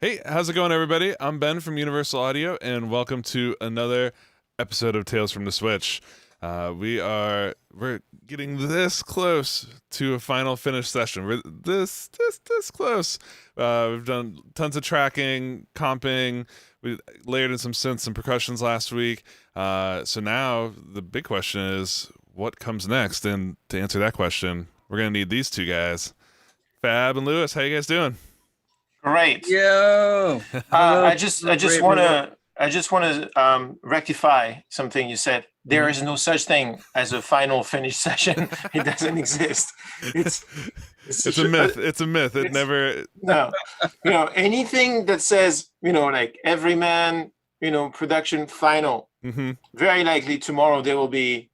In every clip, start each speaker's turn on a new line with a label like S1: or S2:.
S1: Hey, how's it going, everybody? I'm Ben from Universal Audio, and welcome to another episode of Tales from the Switch. We're getting this close to a final finish session. We're this close. We've done tons of tracking, comping. We layered in some synths and percussions last week. So now the big question is, what comes next? And to answer that question, we're gonna need these two guys, Fab and Louis. How you guys doing?
S2: Great.
S3: Yo.
S2: I just want to rectify something you said. There is no such thing as a final finish session. It doesn't exist.
S1: It's a myth. It's a myth. It never.
S2: No. Anything that says, like every man, production final.
S1: Mm-hmm.
S2: Very likely tomorrow there will be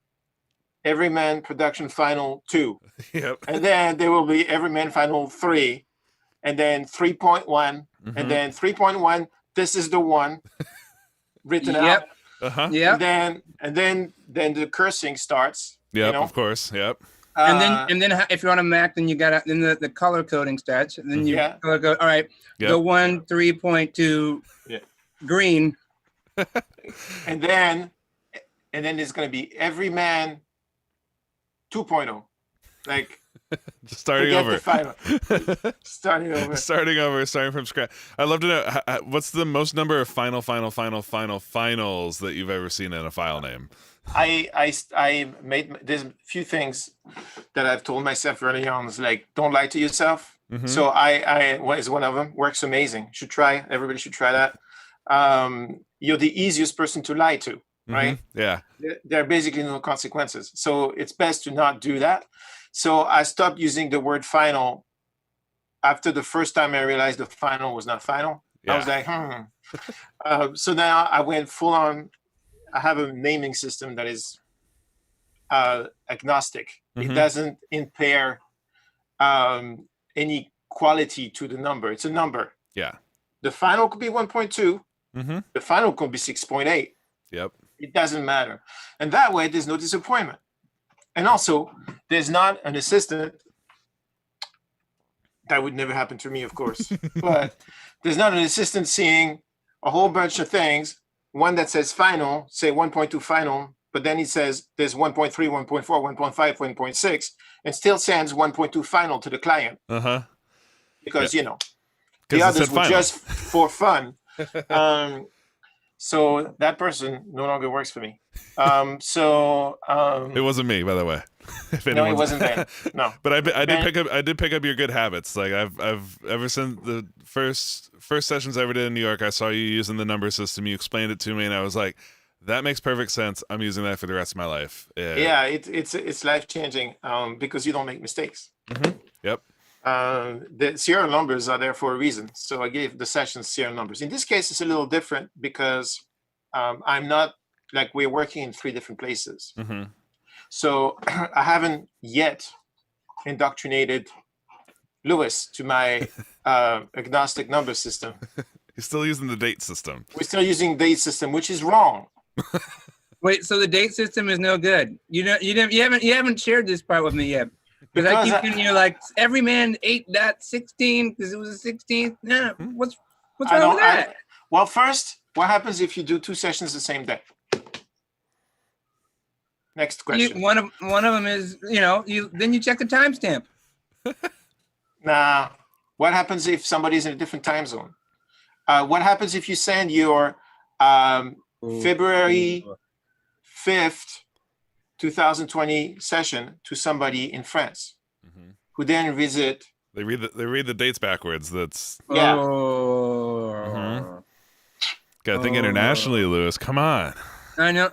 S2: every man production final 2.
S1: Yep.
S2: And then there will be every man final 3. And then 3.1,
S1: Mm-hmm.
S2: and then 3.1. This is the one written out.
S1: Uh-huh.
S3: Yeah.
S2: And then the cursing starts.
S1: Yep. Of course. Yep.
S3: And then if you're on a Mac, then you got then the color coding starts, and then you color code. All right.
S1: Yep.
S3: The 3.2 green.
S2: and then there's going to be every man 2.0, like.
S1: Just starting over.
S2: Starting
S1: from scratch. I'd love to know what's the most number of finals that you've ever seen in a file name.
S2: I made there's a few things that I've told myself early on. Is like, don't lie to yourself.
S1: Mm-hmm.
S2: So what is one of them? Works amazing. Everybody should try that. You're the easiest person to lie to, right?
S1: Mm-hmm. Yeah.
S2: There are basically no consequences. So it's best to not do that. So I stopped using the word final after the first time I realized the final was not final.
S1: Yeah.
S2: I was like, so now I went full on. I have a naming system that is agnostic.
S1: Mm-hmm.
S2: It doesn't impair any quality to the number. It's a number.
S1: Yeah.
S2: The final could be 1.2.
S1: Mm-hmm.
S2: The final could be 6.8.
S1: Yep.
S2: It doesn't matter. And that way, there's no disappointment. And also, there's not an assistant. That would never happen to me, of course. But there's not an assistant seeing a whole bunch of things. One that says final, say 1.2 final, but then it says there's 1.3, 1.4, 1.5, 1.6, and still sends 1.2 final to the client.
S1: Uh-huh.
S2: Because, the others were just for fun. So that person no longer works for me.
S1: It wasn't me, by the way.
S2: No, it wasn't Ben. No,
S1: but I did pick up your good habits. Like I've ever since the first sessions I ever did in New York, I saw you using the number system. You explained it to me, and I was like, that makes perfect sense. I'm using that for the rest of my life.
S2: Yeah, it's life changing because you don't make mistakes.
S1: Mm-hmm. Yep.
S2: The serial numbers are there for a reason. So I gave the sessions serial numbers. In this case, it's a little different because I'm not like we're working in 3 different places.
S1: Mm-hmm.
S2: So I haven't yet indoctrinated Louis to my agnostic number system.
S1: You're still using the date system.
S2: We're still using date system, which is wrong.
S3: Wait, so the date system is no good. You haven't shared this part with me yet. Because I keep giving you like every man 8.16 because it was a 16th. Yeah, what's wrong with that?
S2: Well, first, what happens if you do 2 sessions the same day? Next question.
S3: One of them is then you check the timestamp.
S2: Nah. What happens if somebody's in a different time zone? What happens if you send your February 5th 2020 session to somebody in France,
S1: mm-hmm.
S2: who then visit?
S1: They read the dates backwards. That's
S2: yeah.
S1: Mm-hmm. Gotta think internationally, Louis. Come on.
S3: I know.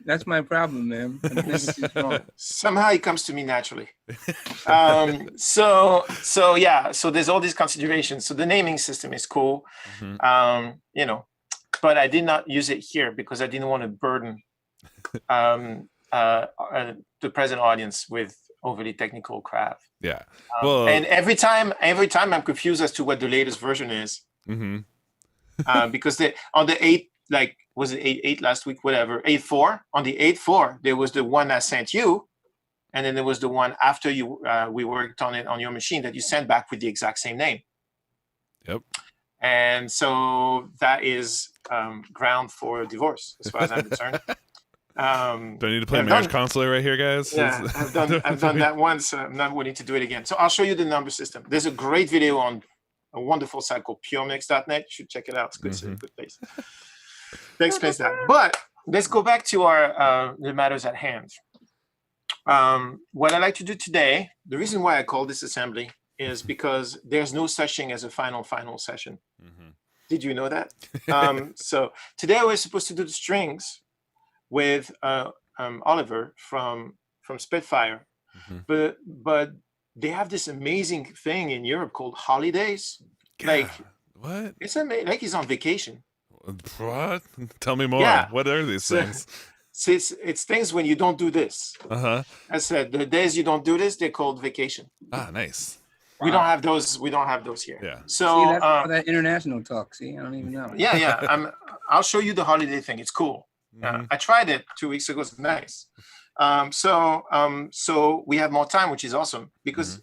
S3: That's my problem, man.
S2: Somehow it comes to me naturally. So there's all these considerations. So the naming system is cool,
S1: mm-hmm.
S2: But I did not use it here because I didn't want to burden the present audience with overly technical crap.
S1: Yeah.
S2: And every time I'm confused as to what the latest version is.
S1: Mm-hmm.
S2: Because on the 8th, like, was it 8 last week, whatever, 8.4, on the 8.4, there was the one I sent you, and then there was the one after you we worked on it on your machine that you sent back with the exact same name.
S1: Yep.
S2: And so that is ground for divorce, as far as I'm concerned.
S1: Do I need to play
S2: I've
S1: marriage
S2: done-
S1: counselor right here, guys?
S2: Yeah, I've done that once. I'm not willing to do it again. So I'll show you the number system. There's a great video on a wonderful site called puremix.net. You should check it out. It's good, good place. That explains that. But let's go back to our the matters at hand. What I like to do today, the reason why I call this assembly is because there's no such thing as a final session. Did you know that? So today we're supposed to do the strings with Oliver from Spitfire, but they have this amazing thing in Europe called holidays. Like
S1: what?
S2: It's amazing. Like he's on vacation.
S1: What? Tell me more.
S2: Yeah.
S1: What are these things?
S2: So it's things when you don't do this. I said the days you don't do this, they're called vacation.
S1: Ah, nice.
S2: We don't have those. We don't have those here.
S1: Yeah.
S2: So
S3: see, that's all that international talk. See, I don't even know.
S2: Yeah. I'll show you the holiday thing. It's cool. I tried it 2 weeks ago. It's nice. So we have more time, which is awesome because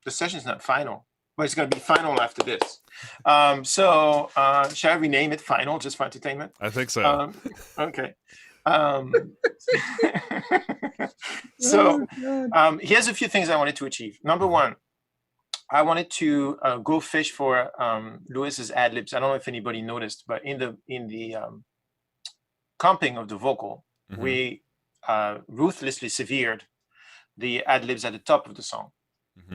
S2: the session's not final, but it's going to be final after this. Shall I rename it final just for entertainment?
S1: I think so.
S2: Okay. Here's a few things I wanted to achieve. Number one, I wanted to go fish for Louis's ad-libs. I don't know if anybody noticed, but in the comping of the vocal, we ruthlessly severed the ad-libs at the top of the song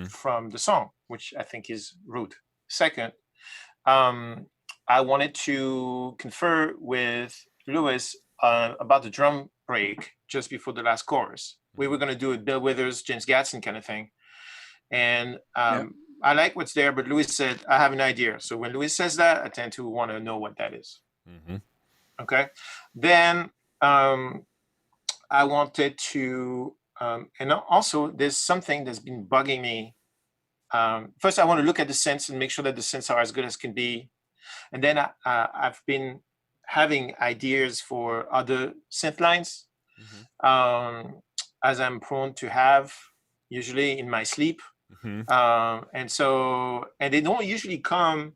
S2: from the song, which I think is rude. Second, I wanted to confer with Louis about the drum break just before the last chorus. We were going to do a Bill Withers, James Gadsden kind of thing. And I like what's there, but Louis said, I have an idea. So when Louis says that, I tend to want to know what that is. Okay. Then I wanted to, and also there's something that's been bugging me. First, I want to look at the synths and make sure that the synths are as good as can be. And then I've been having ideas for other synth lines, as I'm prone to have usually in my sleep. And they don't usually come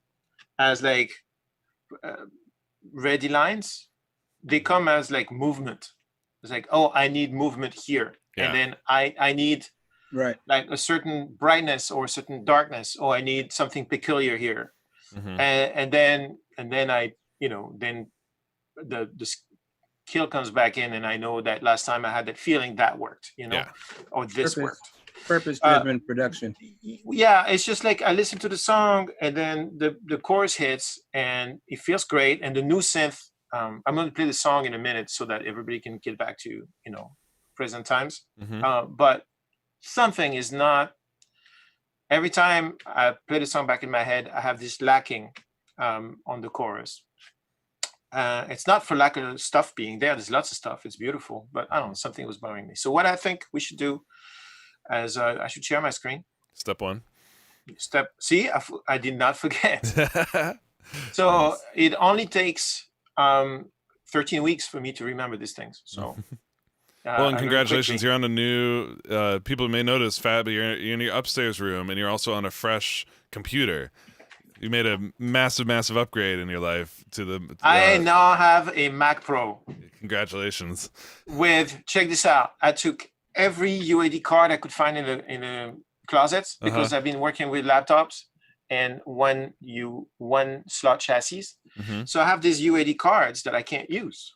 S2: as like ready lines. They come as like movement. It's like, oh, I need movement here. And then I need like a certain brightness or a certain darkness. Oh, I need something peculiar here. And then I, then the skill comes back in, and I know that last time I had that feeling that worked, or this worked.
S3: Purpose-driven production.
S2: Yeah, it's just like I listen to the song, and then the chorus hits, and it feels great. And the new synth, I'm going to play the song in a minute so that everybody can get back to present times. But something is not. Every time I play the song back in my head, I have this lacking on the chorus. It's not for lack of stuff being there. There's lots of stuff. It's beautiful, but I don't know, something was bothering me. So what I think we should do is I should share my screen.
S1: Step one.
S2: See, I did not forget. So it only takes 13 weeks for me to remember these things. So.
S1: Well, and congratulations, you're on a new, people may notice, Fab, you're in your upstairs room, and you're also on a fresh computer. You made a massive, massive upgrade in your life to the...
S2: I now have a Mac Pro.
S1: Congratulations.
S2: Check this out, I took every UAD card I could find in the closets, because I've been working with laptops and one slot chassis. So I have these UAD cards that I can't use,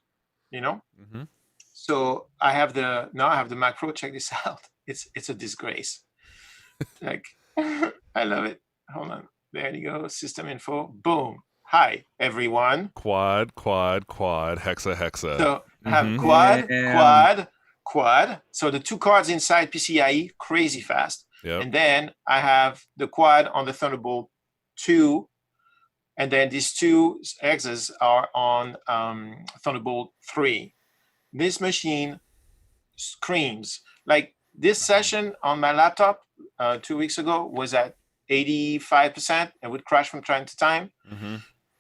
S2: So I have the Mac Pro. Check this out. It's a disgrace. Like, I love it. Hold on. There you go. System info. Boom. Hi, everyone.
S1: Quad, hexa.
S2: So I have quad. So the two cards inside PCIe, crazy fast. And then I have the quad on the Thunderbolt 2. And then these two X's are on Thunderbolt 3. This machine screams. Like this session on my laptop 2 weeks ago was at 85% and would crash from time to time.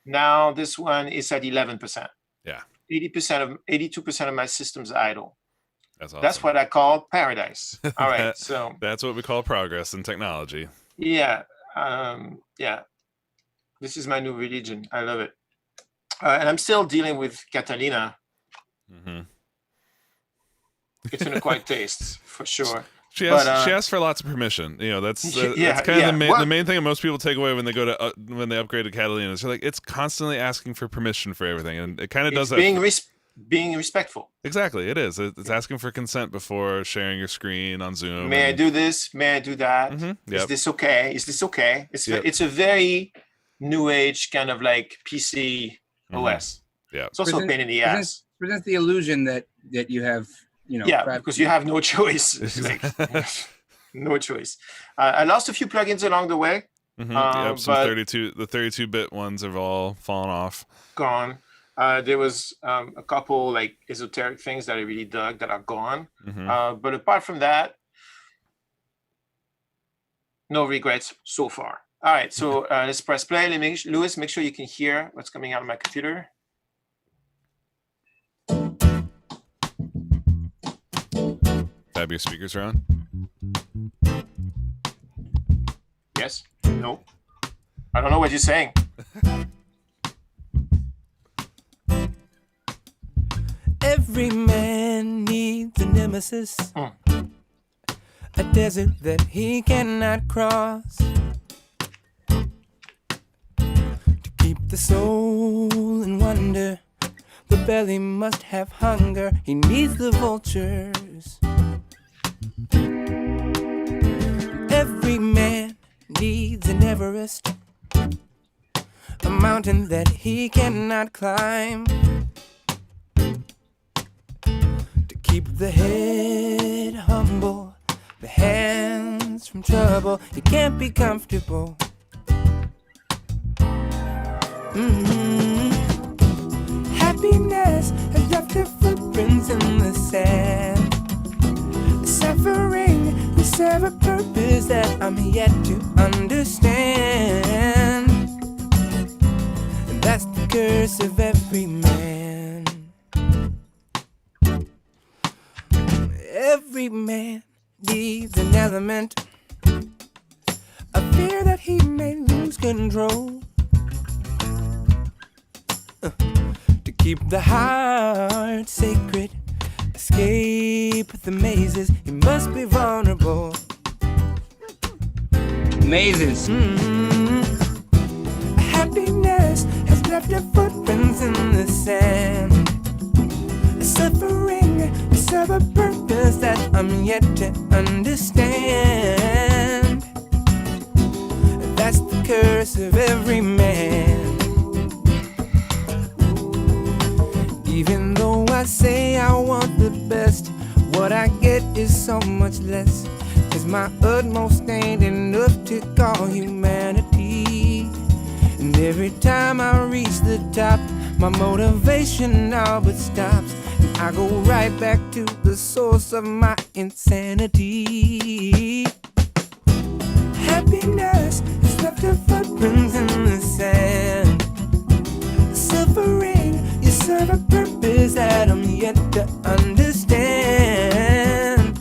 S2: Now this one is at 11%.
S1: Yeah.
S2: 82% of my system's idle.
S1: That's awesome.
S2: That's what I call paradise. All right. So
S1: that's what we call progress in technology.
S2: Yeah. This is my new religion. I love it. And I'm still dealing with Catalina.
S1: Mm-hmm.
S2: It's an acquired taste for sure.
S1: She asks for lots of permission. You know, that's kind of the main thing that most people take away when they go to when they upgrade to Catalina. It's like it's constantly asking for permission for everything, and it kind of does that.
S2: Being respectful.
S1: Exactly, it is. It's asking for consent before sharing your screen on Zoom.
S2: May I do this? May I do that?
S1: Mm-hmm.
S2: Is this okay? Is this okay? It's a very new age kind of like PC OS.
S1: Yeah,
S2: it's also a pain in the ass.
S3: Presents the illusion that you have.
S2: Because you have no choice. Like, no choice. I lost a few plugins along the way.
S1: Mm-hmm. Some the 32-bit ones have all fallen off.
S2: Gone. There was a couple like esoteric things that I really dug that are gone.
S1: Mm-hmm.
S2: But apart from that, no regrets so far. All right, so let's press play. Louis, make sure you can hear what's coming out of my computer.
S1: Fab, your speakers are on?
S2: Yes? No? I don't know what you're saying.
S4: Every man needs a nemesis, a desert that he cannot cross. To keep the soul in wonder, the belly must have hunger. He needs the vultures. Every man needs an Everest, a mountain that he cannot climb. To keep the head humble, the hands from trouble, he can't be comfortable. Happiness has left her footprints in the sand. Suffering will serve a purpose that I'm yet to understand. And that's the curse of every man. Every man needs an element, a fear that he may lose control. To keep the heart sacred, escape the mazes, he must be vulnerable.
S3: Mazes.
S4: Happiness has left her footprints in the sand. Suffering will serve a purpose that I'm yet to understand. That's the curse of every man. Even though I say I want the best, what I get is so much less. 'Cause my utmost ain't enough to call humanity. And every time I reach the top, my motivation all but stops. And I go right back to the source of my insanity. Happiness has left her footprints in the sand. Suffering, you serve a purpose that I'm yet to understand.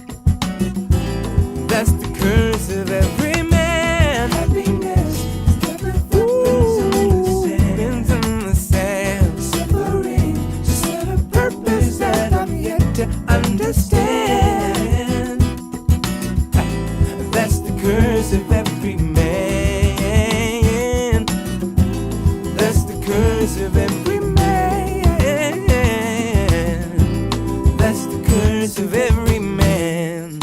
S4: That's the curse of every man. Happiness has left her footprints in the sand. Suffering, you serve a purpose that I'm yet to understand. That's the curse of every man. That's the curse of every man. That's the curse of every man.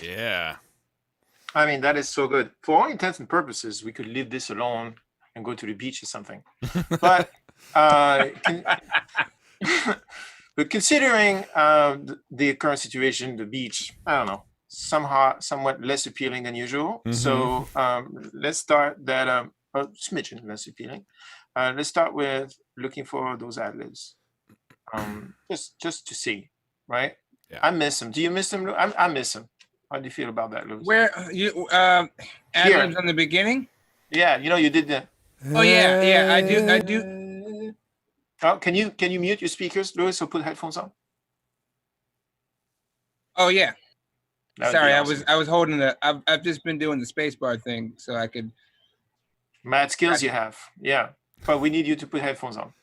S1: Yeah.
S2: I mean, that is so good. For all intents and purposes, we could leave this alone and go to the beach or something. But but considering the current situation, the beach, I don't know, somewhat less appealing than usual.
S1: Mhm.
S2: So let's start that a smidgen less appealing. Let's start with looking for those ad-libs. Just to see, right?
S1: Yeah.
S2: I miss them. Do you miss them? I miss them. How do you feel about that, Louis?
S3: Where you ad-libs on the beginning?
S2: Yeah, you did that.
S3: Oh yeah, I do.
S2: Oh, can you mute your speakers, Louis, or put headphones on?
S3: Oh yeah.
S2: That would
S3: Sorry,
S2: be
S3: I
S2: awesome.
S3: was holding the. I've just been doing the spacebar thing so I could.
S2: Mad skills you have. Yeah. But we need you to put headphones on.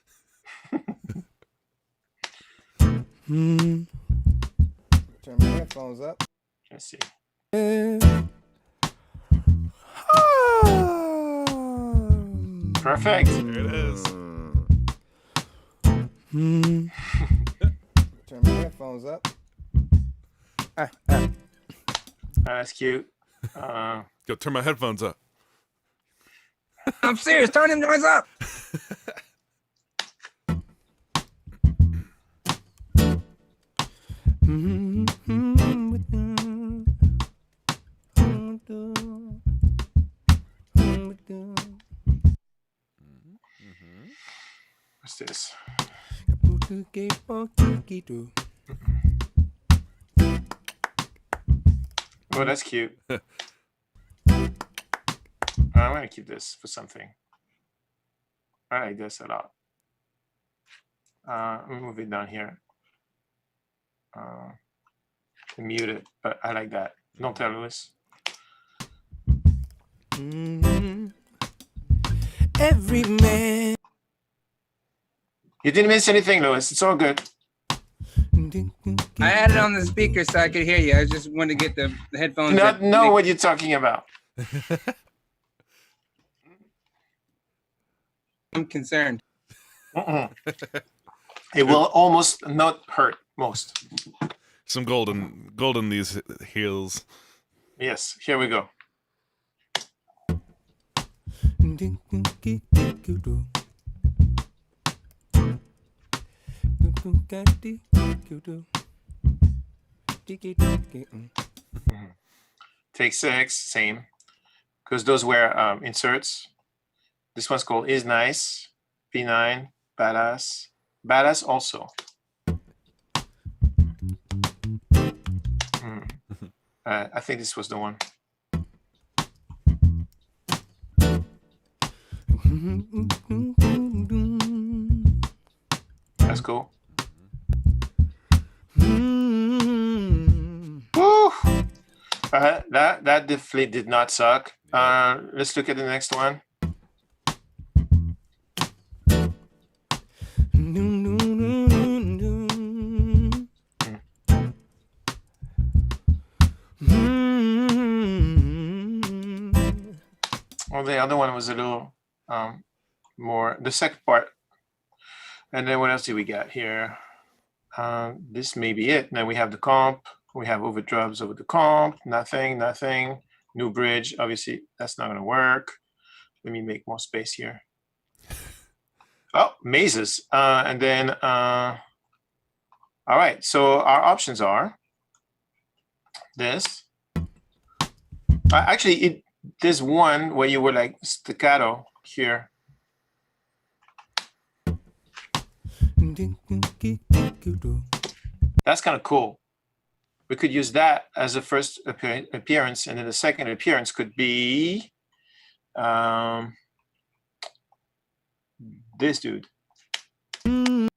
S4: Turn my headphones up.
S2: Let's see. Perfect.
S1: There it is.
S4: Turn my headphones up.
S2: That's cute.
S1: Go turn my headphones up.
S3: I'm serious. Turn them noise up.
S2: What's this? Oh, that's cute. I'm gonna keep this for something. I like this a lot. Let me move it down here. Mute it, but I like that. Don't tell Louis.
S4: Every man.
S2: You didn't miss anything, Louis. It's all good.
S3: I had it on the speaker so I could hear you. I just wanted to get the headphones.
S2: Do not know what you're talking about.
S3: I'm concerned.
S2: It will almost not hurt most.
S1: Some golden these heels.
S2: Yes, here we go. Take 6, same. Because those were inserts. This one's called Is Nice, P9, Badass, Badass also. I think this was the one. That's cool. Woo! That definitely did not suck. Let's look at the next one. Well, the other one was a little more, the second part. And then what else do we got here? This may be it. Then we have the comp. We have overdubs over the comp. Nothing. New bridge. Obviously, that's not going to work. Let me make more space here. Oh, mazes. And then, all right. So our options are this. Actually, there's one where you were like staccato here. That's kind of cool. We could use that as a first appearance, and then the second appearance could be this dude. You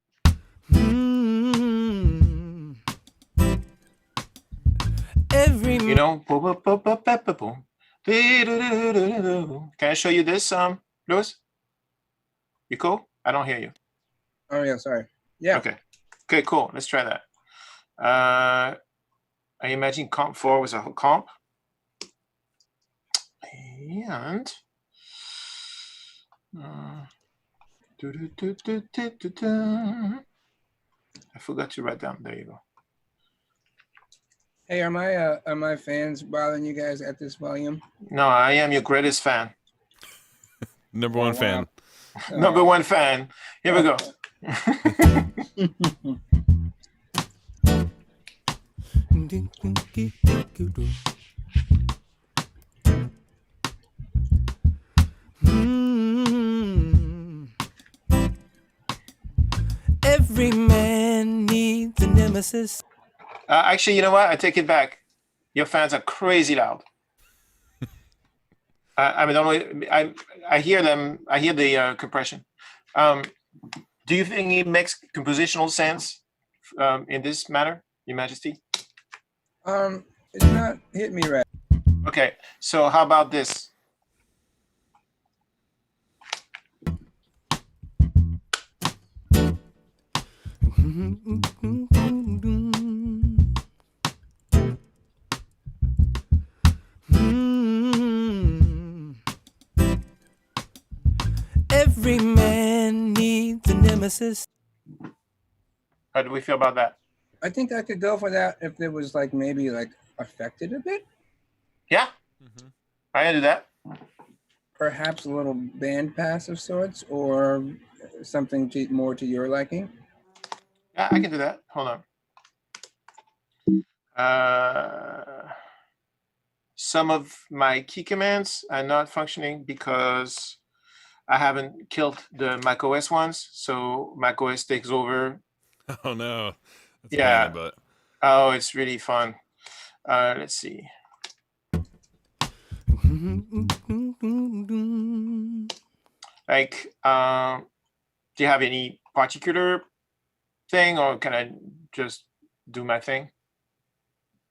S2: know, can I show you this, Louis? You cool? I don't hear you.
S3: Oh yeah, sorry. Yeah.
S2: Okay, cool. Let's try that. I imagine comp 4 was a comp. And I forgot to write down. There you go.
S3: Hey, are my fans bothering you guys at this volume?
S2: No, I am your greatest fan.
S1: Number one fan.
S2: Number one fan. Here we go.
S4: Every man needs a nemesis.
S2: Actually, you know what? I take it back. Your fans are crazy loud. I mean, I hear them. I hear the compression. Do you think it makes compositional sense in this matter, Your Majesty?
S3: It's not hit me right.
S2: Okay, so how about this?
S4: Every man needs a nemesis.
S2: How do we feel about that?
S3: I think I could go for that if it was like maybe like affected a bit.
S2: Yeah, I can do that.
S3: Perhaps a little band pass of sorts, or something more to your liking.
S2: Yeah, I can do that. Hold on. Some of my key commands are not functioning because I haven't killed the macOS ones. So macOS takes over.
S1: Oh no. That's
S2: Yeah.
S1: bad, but
S2: Oh, it's really fun. Let's see. Like, do you have any particular thing, or can I just do my thing?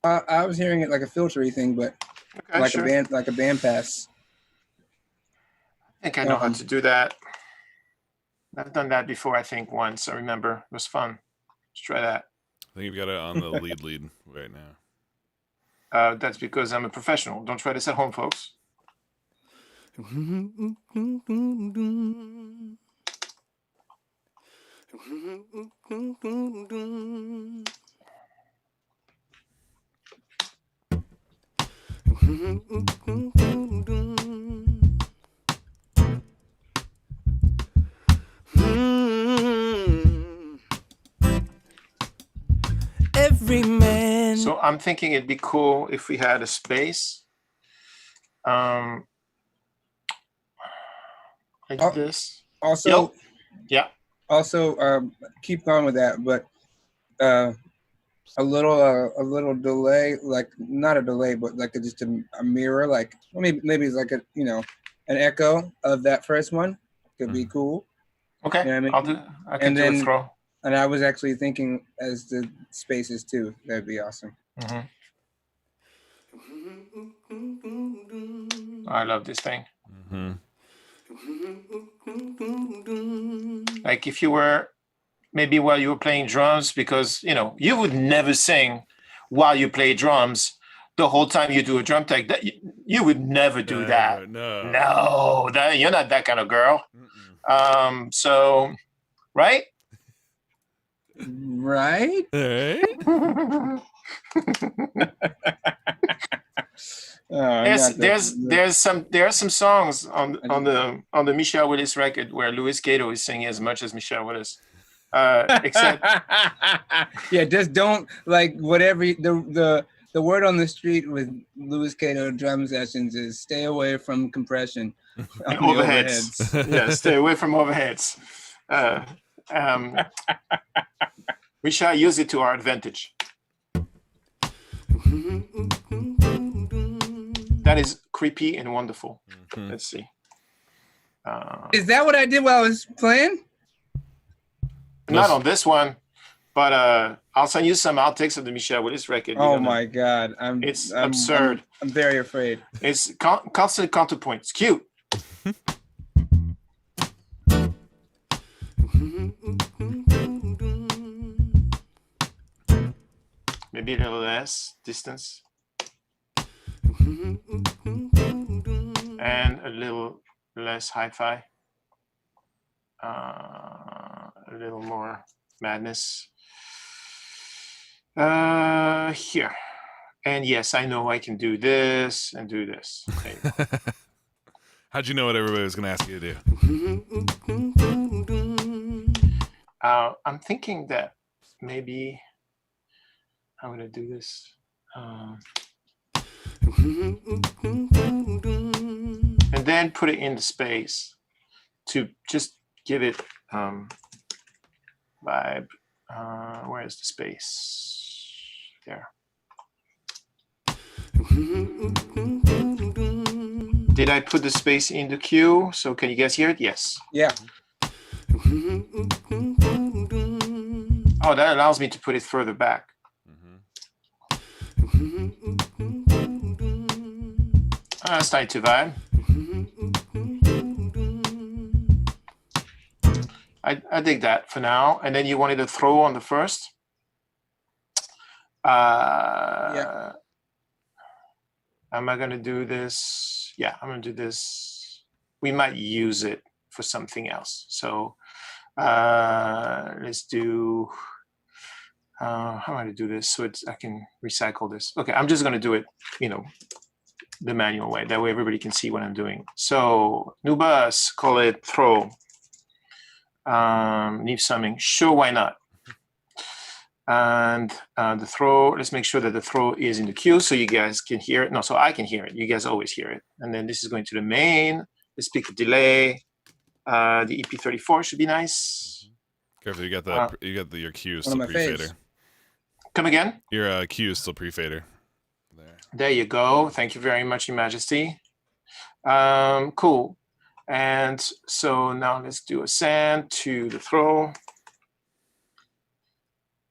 S3: I was hearing it like a filtery thing, but
S2: Okay,
S3: like
S2: sure.
S3: a band pass.
S2: I think I know how to do that. I've done that before, I think, once. I remember. It was fun. Let's try that.
S1: I think you've got it on the lead right now.
S2: That's because I'm a professional. Don't try this at home, folks.
S4: Every man.
S2: So I'm thinking it'd be cool if we had a space. Like this.
S3: Also,
S2: yeah.
S3: Also, keep going with that, but a little delay, like not a delay, but like just a mirror, like maybe it's like an echo of that first one could be cool.
S2: Okay, you know what I mean? I can do a throw.
S3: And I was actually thinking as the spaces too. That'd be awesome.
S2: I love this thing. Like if you were maybe while you were playing drums, because you would never sing while you play drums the whole time you do a drum take. That you would never do that. No, you're not that kind of girl. So, right?
S3: Right.
S2: There are some songs on the Michelle Willis record where Louis Cato is singing as much as Michelle Willis. Except
S3: yeah, just don't like whatever the word on the street with Louis Cato drum sessions is stay away from compression
S2: and overheads. Yeah, stay away from overheads. We shall use it to our advantage. That is creepy and wonderful. Let's see.
S3: Is that what I did while I was playing?
S2: Not on this one, but I'll send you some outtakes of the Michelle Willis record.
S3: Oh my God.
S2: It's absurd.
S3: I'm very afraid.
S2: It's constant counterpoints. Cute. Maybe a little less distance. And a little less hi-fi. A little more madness. Here. And yes, I know I can do this and do this.
S1: How'd you know what everybody was going to ask you to do?
S2: I'm thinking that maybe I'm going to do this. And then put it in the space to just give it vibe. Where's the space? There. Did I put the space in the queue? So can you guys hear it? Yes.
S3: Yeah.
S2: Oh, that allows me to put it further back. Starting to vibe. I dig that for now. And then you wanted to throw on the first.
S3: Yeah.
S2: Am I going to do this? Yeah, I'm going to do this. We might use it for something else. So let's do, how am I going to do this so I can recycle this? Okay, I'm just going to do it, the manual way. That way everybody can see what I'm doing. So new bus, call it throw. Need summing. Sure, why not? And the throw, let's make sure that the throw is in the queue so you guys can hear it. No, so I can hear it. You guys always hear it. And then this is going to the main. Let's pick a delay. The EP34 should be nice.
S1: Careful, you got that. Your cue is
S3: One
S1: still
S3: of my
S1: pre-fader.
S3: faves.
S2: Come again?
S1: Your cue is still pre-fader.
S2: There you go. Thank you very much, Your Majesty. Cool. And so now let's do a send to the throw.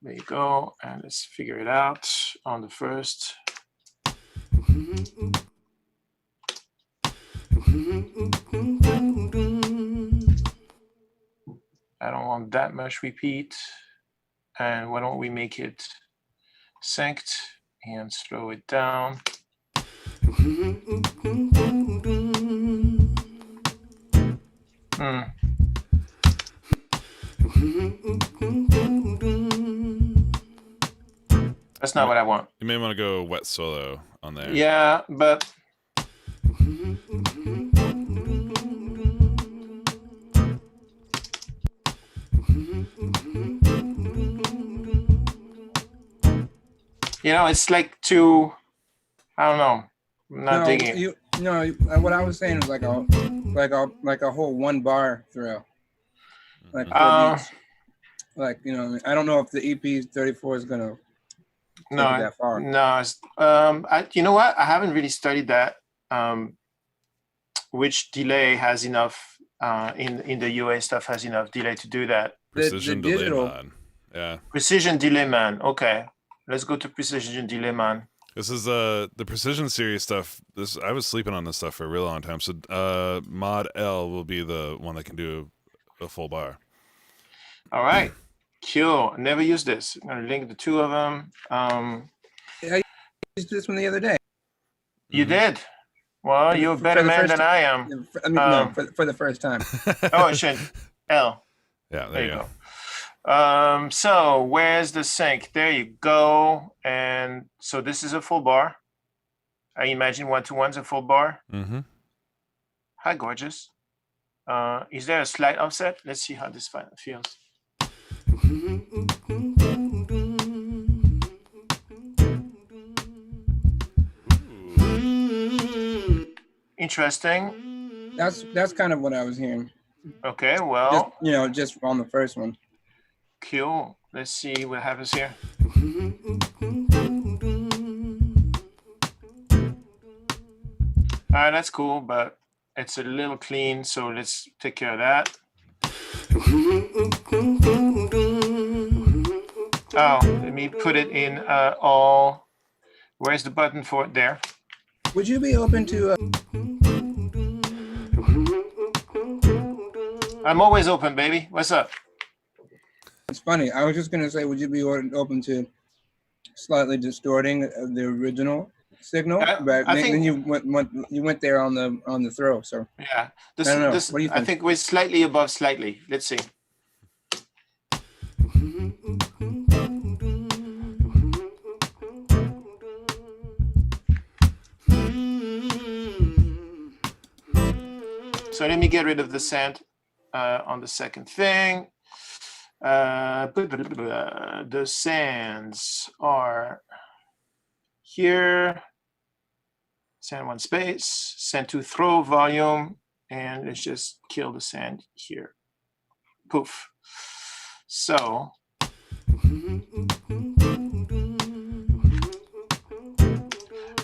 S2: There you go. And let's figure it out on the first. I don't want that much repeat. And why don't we make it synced and slow it down. That's not what I want.
S1: You may want to go wet solo on there.
S2: Yeah, but it's like too, I don't know. I'm not digging it.
S3: What I was saying was like a whole 1 bar throw. Like like I don't know if the EP34 is gonna take it that far.
S2: No. You know what? I haven't really studied that. Which delay has enough in the UA stuff has enough delay to do that?
S1: Precision
S3: the
S1: delay
S3: digital.
S1: man. Yeah.
S2: Precision delay man. Okay, let's go to precision delay man.
S1: This is the precision series stuff. I was sleeping on this stuff for a real long time. So mod L will be the one that can do a full bar.
S2: All right, cool. Never used this. I'm gonna link the two of them.
S3: I used this one the other day.
S2: You did. Well, you're a better man than I am.
S3: I mean, no, for the first time.
S2: Oh shit. L.
S1: Yeah, there you
S2: go. So where's the sync? There you go. And so this is a full bar. I imagine 1-to-1's a full bar.
S1: Mm-hmm.
S2: Hi, gorgeous. Is there a slight offset? Let's see how this feels. Interesting.
S3: That's kind of what I was hearing.
S2: Okay, well.
S3: Just on the first one.
S2: Cool. Let's see what happens here. All right, that's cool, but it's a little clean, so let's take care of that. Oh, let me put it in all. Where's the button for it? There.
S3: Would you be open to?
S2: I'm always open, baby. What's up?
S3: It's funny. I was just gonna say, would you be open to slightly distorting the original signal? But then you went there on the throw. So
S2: yeah,
S3: I don't know. What do you think?
S2: I think we're slightly above slightly. Let's see. So let me get rid of the sand on the second thing. The sands are here. Sand 1 space, sand 2 throw volume, and let's just kill the sand here. Poof. So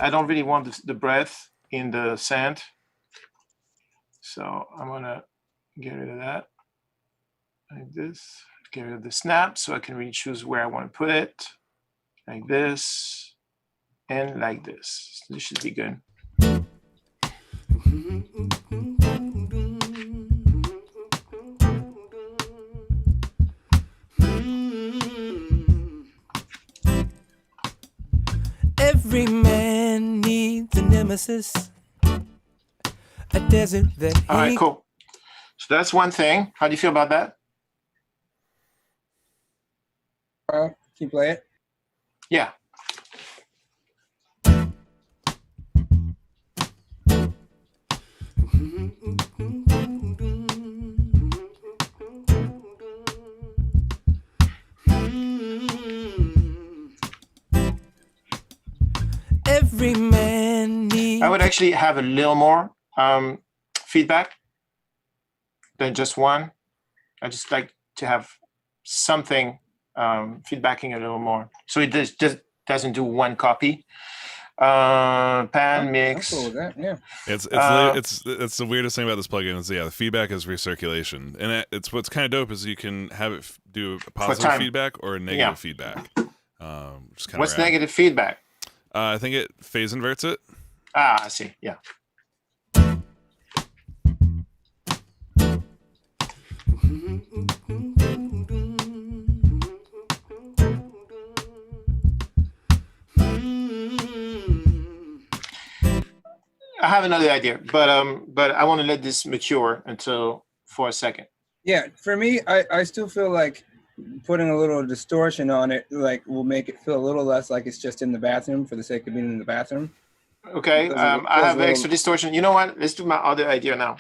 S2: I don't really want the breath in the sand. So I'm gonna get rid of that like this. Get rid of the snap so I can really choose where I want to put it. Like this. and like this. This should be good.
S4: Every man needs a nemesis, a desert that
S2: All right,
S4: he
S2: cool. So that's one thing. How do you feel about that?
S3: Can you play it?
S2: Yeah.
S4: every man needs.
S2: I would actually have a little more feedback than just one. I just like to have something feedbacking a little more, so it just doesn't do one copy. Pan mix.
S3: I'm cool with that. Yeah.
S1: It's the weirdest thing about this plugin is the feedback is recirculation, and it's what's kind of dope is you can have it do a positive feedback or a negative feedback.
S2: What's negative feedback?
S1: I think it phase inverts it.
S2: I see. Yeah. I have another idea, but I want to let this mature for a second.
S3: Yeah, for me, I still feel like putting a little distortion on it will make it feel a little less like it's just in the bathroom for the sake of being in the bathroom.
S2: Okay, I have extra distortion. You know what? Let's do my other idea now,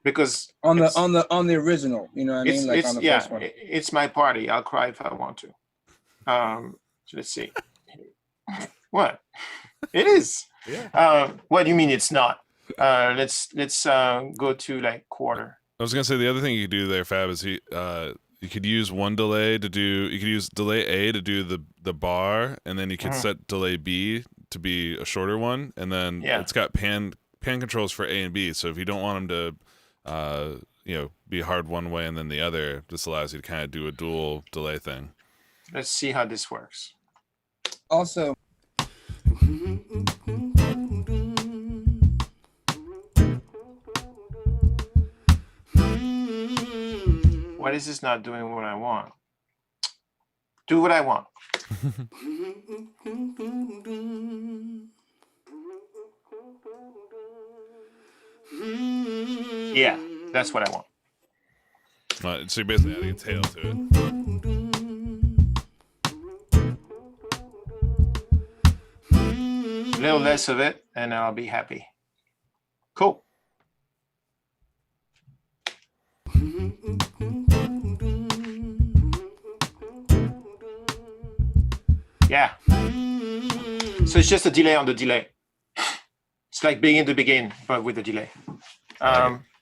S2: because
S3: on the original, you know what I mean? Like on the first one.
S2: It's my party. I'll cry if I want to. So let's see. What? It is.
S1: Yeah.
S2: What do you mean it's not? Let's go to like quarter.
S1: I was gonna say the other thing you could do there, Fab, is you could use one delay to do. You could use delay A to do the bar, and then you could set delay B to be a shorter one, and then it's got pan controls for A and B. So if you don't want them to, be hard one way and then the other, this allows you to kind of do a dual delay thing.
S2: Let's see how this works.
S3: Also.
S2: Why is this not doing what I want? Do what I want. Yeah, that's what I want.
S1: So you're basically adding a tail to it.
S2: A little less of it, and I'll be happy. Cool. Yeah. So it's just a delay on the delay. It's like begin to begin, but with a delay.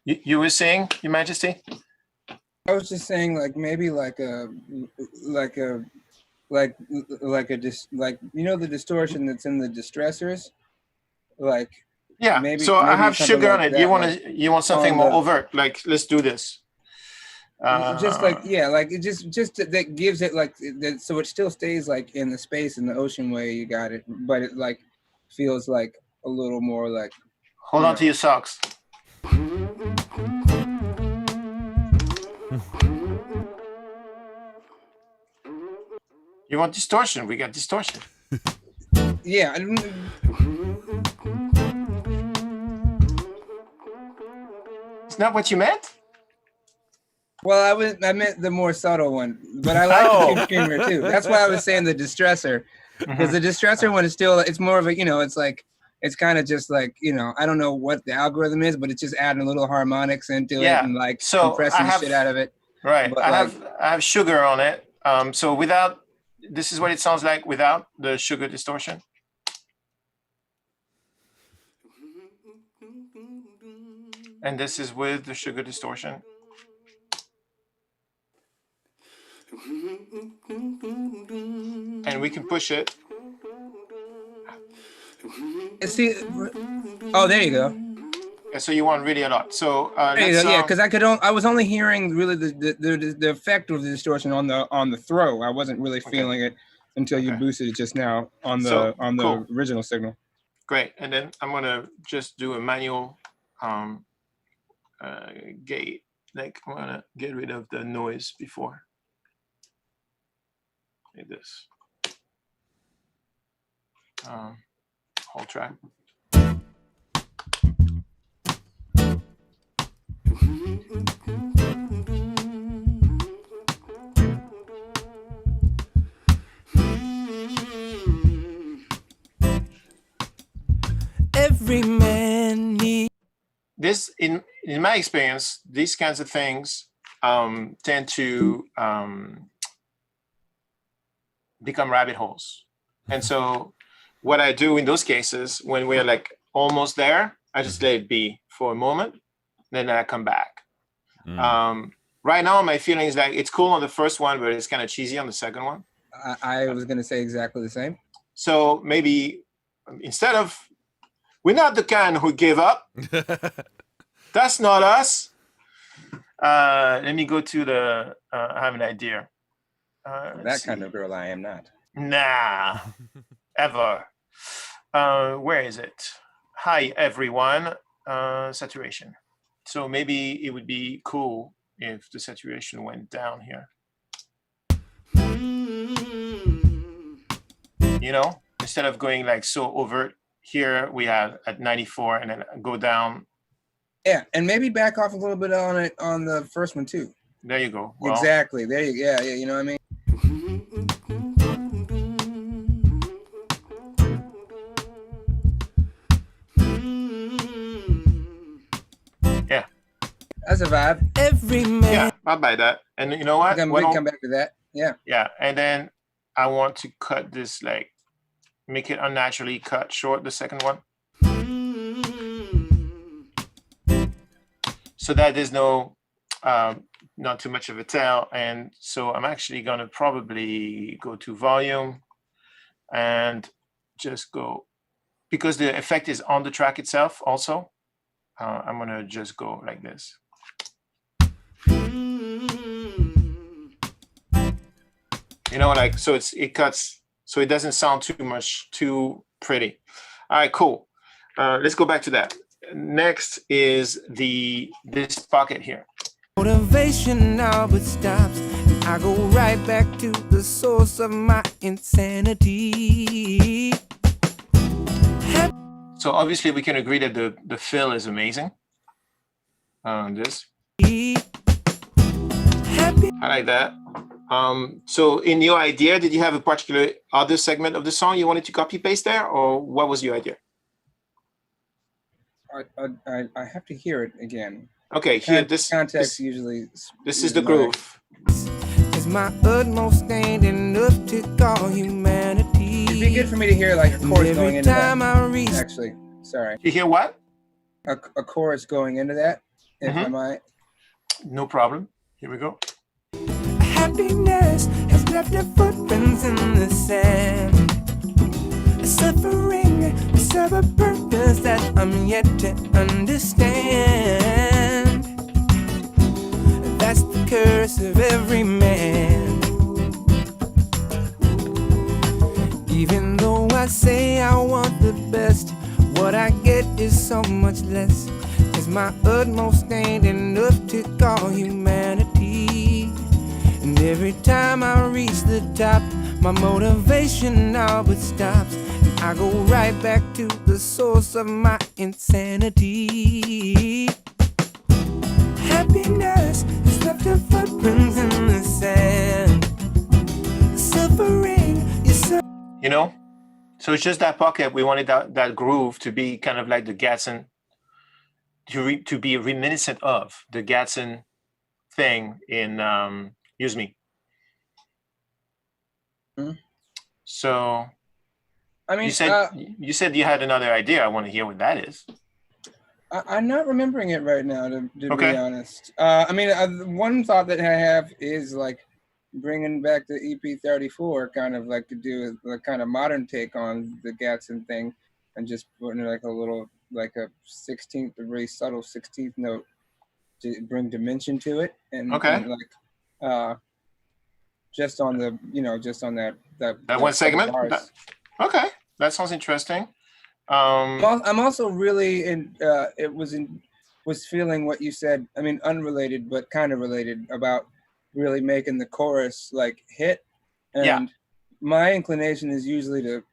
S2: You were saying, Your Majesty?
S3: I was just saying, like maybe the distortion that's in the distressors, like.
S2: Yeah.
S3: Maybe,
S2: so I have sugar on
S3: like
S2: it. You want something more overt? Like, let's do this.
S3: It just that gives it so it still stays like in the space in the ocean way you got it, but it like feels like a little more like.
S2: Hold on to your socks. You want distortion? We got distortion.
S3: Yeah.
S2: It's not what you meant?
S3: Well, I meant the more subtle one, but I like the Tube Screamer too. That's why I was saying the distressor, because the distressor one is still, it's more of a, it's like, it's kind of just like, I don't know what the algorithm is, but it's just adding a little harmonics into it and like compressing the shit out of it.
S2: Right. But I have sugar on it. So without, this is what it sounds like without the sugar distortion. And this is with the sugar distortion. And we can push it.
S3: See, oh, there you go.
S2: Yeah, so you want really a lot. So
S3: because I was only hearing really the effect of the distortion on the throw. I wasn't really feeling it. until you
S2: Okay.
S3: boosted it just now on the
S2: So,
S3: the
S2: cool.
S3: original signal.
S2: Great. And then I'm gonna just do a manual gate. Like I'm gonna get rid of the noise before. Like this. Whole track.
S4: Every man needs.
S2: This, in my experience, these kinds of things tend to become rabbit holes. And so what I do in those cases, when we're like almost there, I just let it be for a moment, then I come back. Right now, my feeling is like it's cool on the first one, but it's kind of cheesy on the second one.
S3: I was going to say exactly the same.
S2: So maybe instead of, we're not the kind who give up. That's not us. Let me go to the, I have an idea.
S3: That kind of girl I am not.
S2: Nah, ever. Where is it? Hi, everyone. Saturation. So maybe it would be cool if the saturation went down here. You know, instead of going like so overt, here we have at 94 and then go down.
S3: Yeah, and maybe back off a little bit on it on the first one too.
S2: There you go. Well,
S3: exactly. There you go. Yeah, you know what I mean?
S2: Yeah.
S3: That's a vibe.
S4: Every man.
S2: Yeah, I'll buy that. And you know what?
S3: We can come back to that. Yeah.
S2: Yeah, and then I want to cut this, like, make it unnaturally cut short, the second one. So that there's no, not too much of a tail. And so I'm actually gonna probably go to volume and just go, because the effect is on the track itself also, I'm gonna just go like this. You know, like, so it cuts, so it doesn't sound too pretty. All right, cool. Let's go back to that. Next is this pocket here.
S4: Motivation now but stops. I go right back to the source of my insanity.
S2: So obviously we can agree that the fill is amazing. This. I like that. So in your idea, did you have a particular other segment of the song you wanted to copy paste there, or what was your idea?
S3: I have to hear it again.
S2: Okay, here this
S3: context usually.
S2: This is the groove.
S4: Is my utmost ain't enough to call humanity.
S3: It'd be good for me to hear like a chorus going into that. Actually, sorry.
S2: You hear what?
S3: A chorus going into that, if I might.
S2: No problem. Here we go.
S4: Happiness has left her footprints in the sand. Suffering serve a purpose that I'm yet to understand. That's the curse of every man. Even though I say I want the best, what I get is so much less. 'Cause my utmost ain't enough to call humanity. And every time I reach the top, my motivation all but stops. And I go right back to the source of my insanity. Happiness has left her footprints in the sand. Suffering is so.
S2: You know? So it's just that pocket. We wanted that groove to be kind of like the Gatson, to be reminiscent of the Gatson thing in Use Me. So
S3: I mean,
S2: you said you had another idea. I want to hear what that is.
S3: I'm not remembering it right now, to
S2: Okay.
S3: be honest. I mean, one thought that I have is like bringing back the EP34, kind of like to do a kind of modern take on the Gatson thing, and just putting like a little, like a 16th, a really subtle 16th note to bring dimension to it, and,
S2: Okay.
S3: and like, just on the, just on that
S2: one segment.
S3: bars.
S2: Okay, that sounds interesting.
S3: I'm also really was feeling what you said. I mean, unrelated, but kind of related about really making the chorus like hit. And
S2: Yeah.
S3: my inclination is usually to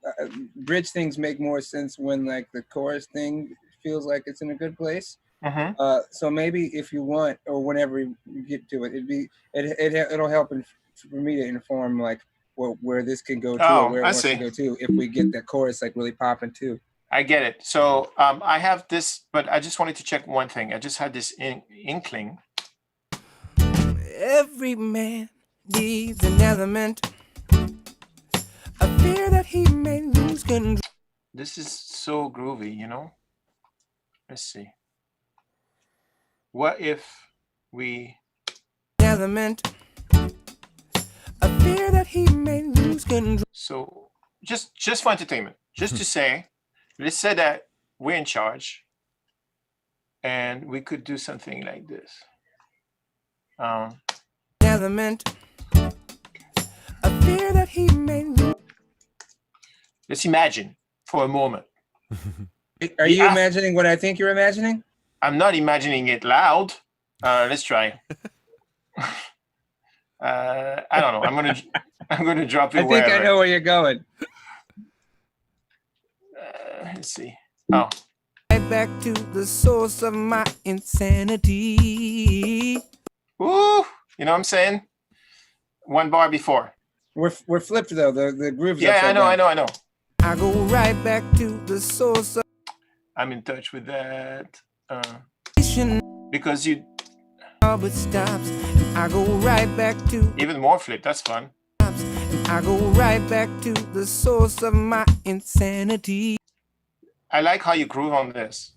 S3: bridge things make more sense when like the chorus thing feels like it's in a good place. So maybe if you want, or whenever you get to it, it'll help for me to inform like where this can go to, or where it wants to go to, if we get that chorus like really popping too.
S2: I get it. So I have this, but I just wanted to check one thing. I just had this inkling.
S4: Every man needs an element, a fear that he may lose control.
S2: This is so groovy, you know? Let's see. What if we...
S4: Element, a fear that he may lose control.
S2: So just for entertainment, just to say, let's say that we're in charge and we could do something like this.
S4: Element, a fear that he may lose.
S2: Let's imagine for a moment.
S3: Are you imagining what I think you're imagining?
S2: I'm not imagining it loud. Let's try. I don't know. I'm gonna drop it.
S3: I think I know where you're going.
S2: Let's see. Oh.
S4: Right back to the source of my insanity.
S2: Ooh, you know what I'm saying? One bar before.
S3: We're flipped though. The groove's
S2: yeah, I know.
S4: I go right back to the source of...
S2: I'm in touch with that. Because you...
S4: But stops. I go right back to...
S2: Even more flip, that's fun.
S4: I go right back to the source of my insanity.
S2: I like how you groove on this.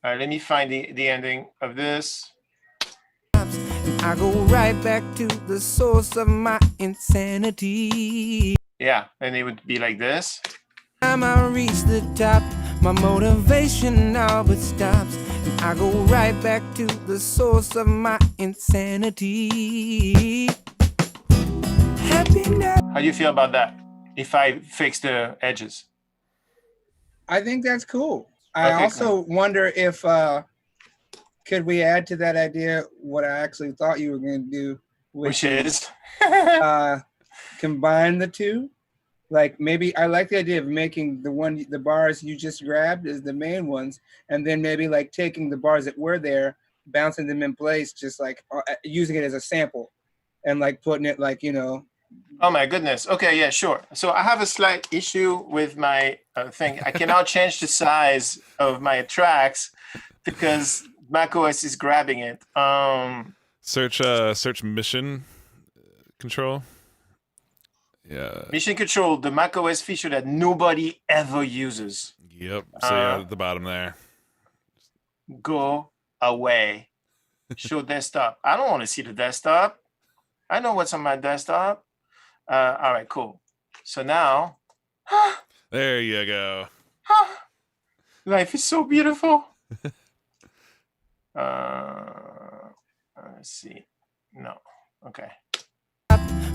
S2: Let me find the ending of this.
S4: I go right back to the source of my insanity.
S2: Yeah, and it would be like this.
S4: Time I reach the top, my motivation all but stops. And I go right back to the source of my insanity. Happiness.
S2: How do you feel about that? If I fix the edges?
S3: I think that's cool. I also wonder if could we add to that idea what I actually thought you were going to do,
S2: which is
S3: combine the two. Like maybe I like the idea of making the bars you just grabbed as the main ones, and then maybe like taking the bars that were there, bouncing them in place, just like using it as a sample, and like putting it like, you know.
S2: Oh my goodness. Okay, yeah, sure. So I have a slight issue with my thing. I cannot change the size of my tracks because macOS is grabbing it.
S1: Search mission control. Yeah.
S2: Mission control, the macOS feature that nobody ever uses.
S1: Yep. So yeah, at the bottom there.
S2: Go away. Show desktop. I don't want to see the desktop. I know what's on my desktop. All right, cool. So now,
S1: there you go.
S2: Life is so beautiful. Let's see. No. Okay.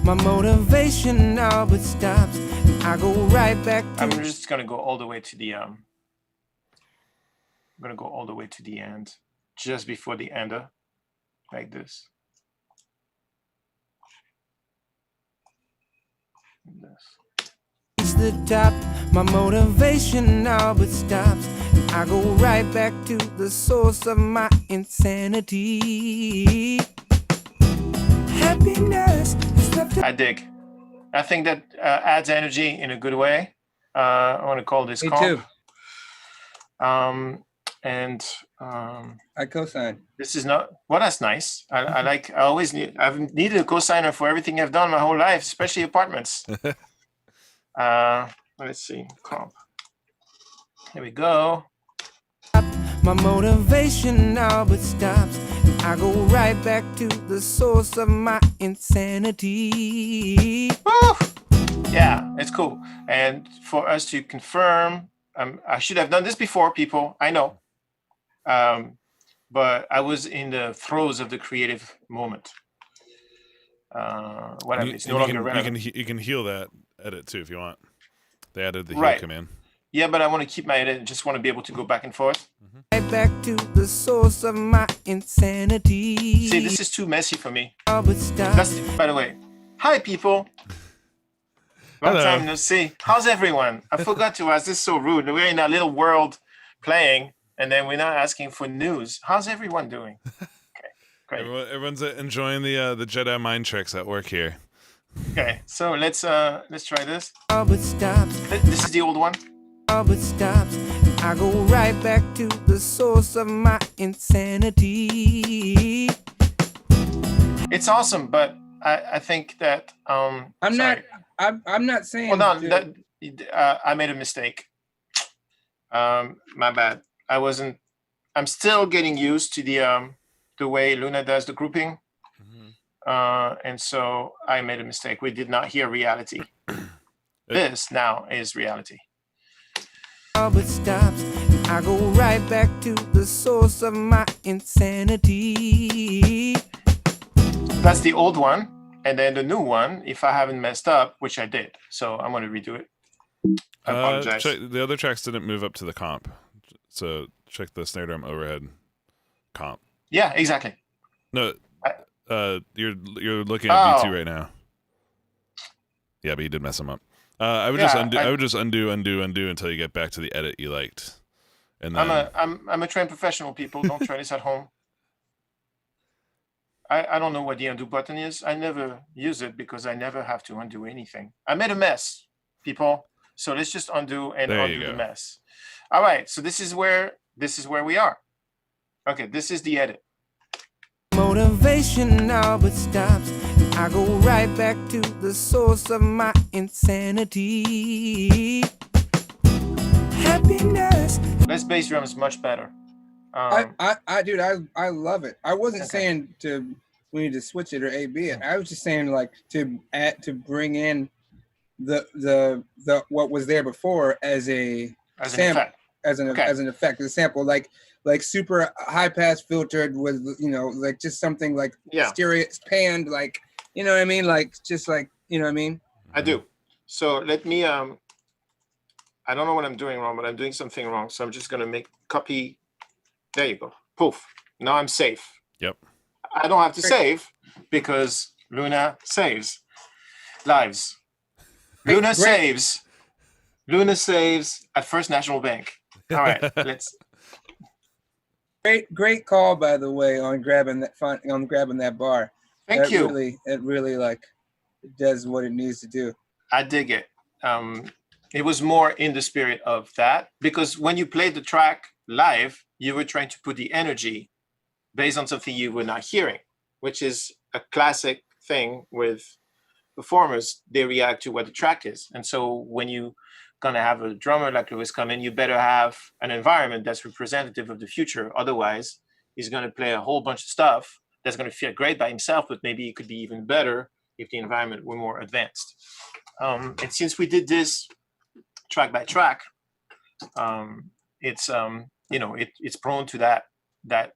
S4: My motivation all but stops. I go right back to...
S2: I'm just gonna go all the way to the I'm gonna go all the way to the end, just before the ender, like this.
S4: It's the top. My motivation all but stops. I go right back to the source of my insanity. Happiness is left.
S2: I dig. I think that adds energy in a good way. I want to call this
S3: Me
S2: comp.
S3: too.
S2: I
S3: co-sign.
S2: This is not well. That's nice. I've needed a cosigner for everything I've done my whole life, especially apartments. Let's see, comp. Here we go.
S4: My motivation all but stops. I go right back to the source of my insanity.
S2: Woo! Yeah, it's cool. And for us to confirm, I should have done this before, people. I know. But I was in the throes of the creative moment. whatever.
S1: You,
S2: It's no longer relevant.
S1: you can heal that edit too if you want. They added the heal
S2: Right.
S1: command.
S2: Yeah, but I want to keep my edit. Just want to be able to go back and forth.
S4: Right back to the source of my insanity.
S2: See, this is too messy for me.
S4: Oh, but stop.
S2: That's, by the way, hi people. Long
S1: Hello.
S2: time no see. How's everyone? I forgot to ask. This is so rude. We're in our little world playing, and then we're not asking for news. How's everyone doing? Okay, great.
S1: Everyone's enjoying the Jedi mind tricks at work here.
S2: Okay, so let's try this.
S4: Oh, but stops.
S2: This is the old one.
S4: Oh, but stops. I go right back to the source of my insanity.
S2: It's awesome, but I think that
S3: I'm
S2: sorry.
S3: not saying.
S2: Hold on, I made a mistake. My bad. I'm still getting used to the way Luna does the grouping. And so I made a mistake. We did not hear reality. This now is reality.
S4: Oh, but stops. I go right back to the source of my insanity.
S2: That's the old one. And then the new one, if I haven't messed up, which I did. So I'm going to redo it. I apologize.
S1: The other tracks didn't move up to the comp. So check the snare drum overhead comp.
S2: Yeah, exactly.
S1: No, you're looking at V2 right now. Yeah, but you did mess them up. I would just undo. I would just undo until you get back to the edit you liked. And then
S2: I'm a trained professional. People, don't try this at home. I don't know what the undo button is. I never use it because I never have to undo anything. I made a mess, people. So let's just undo and undo the mess. All right. So this is where we are. Okay, this is the edit.
S4: Motivation now but stops. I go right back to the source of my insanity. Happiness.
S2: Let's bass drums much better.
S3: Dude, I love it. I wasn't saying we need to switch it or A/B it. I was just saying like to bring in the what was there before as an effect, as an effect, as a sample, like super high pass filtered with like just something like stereo panned, like you know what I mean, like just like you know what I mean.
S2: I do. So let me I don't know what I'm doing wrong, but I'm doing something wrong. So I'm just gonna copy. There you go. Poof. Now I'm safe.
S1: Yep.
S2: I don't have to save because Luna saves lives. Luna saves at First National Bank. All right, let's.
S3: Great call, by the way, on grabbing that bar.
S2: Thank you.
S3: It really like does what it needs to do.
S2: I dig it. It was more in the spirit of that because when you played the track live, you were trying to put the energy based on something you were not hearing, which is a classic thing with performers. They react to what the track is. And so when you gonna have a drummer like Louis come in, you better have an environment that's representative of the future. Otherwise, he's gonna play a whole bunch of stuff that's gonna feel great by himself, but maybe it could be even better if the environment were more advanced. And since we did this track by track, it's it's prone to that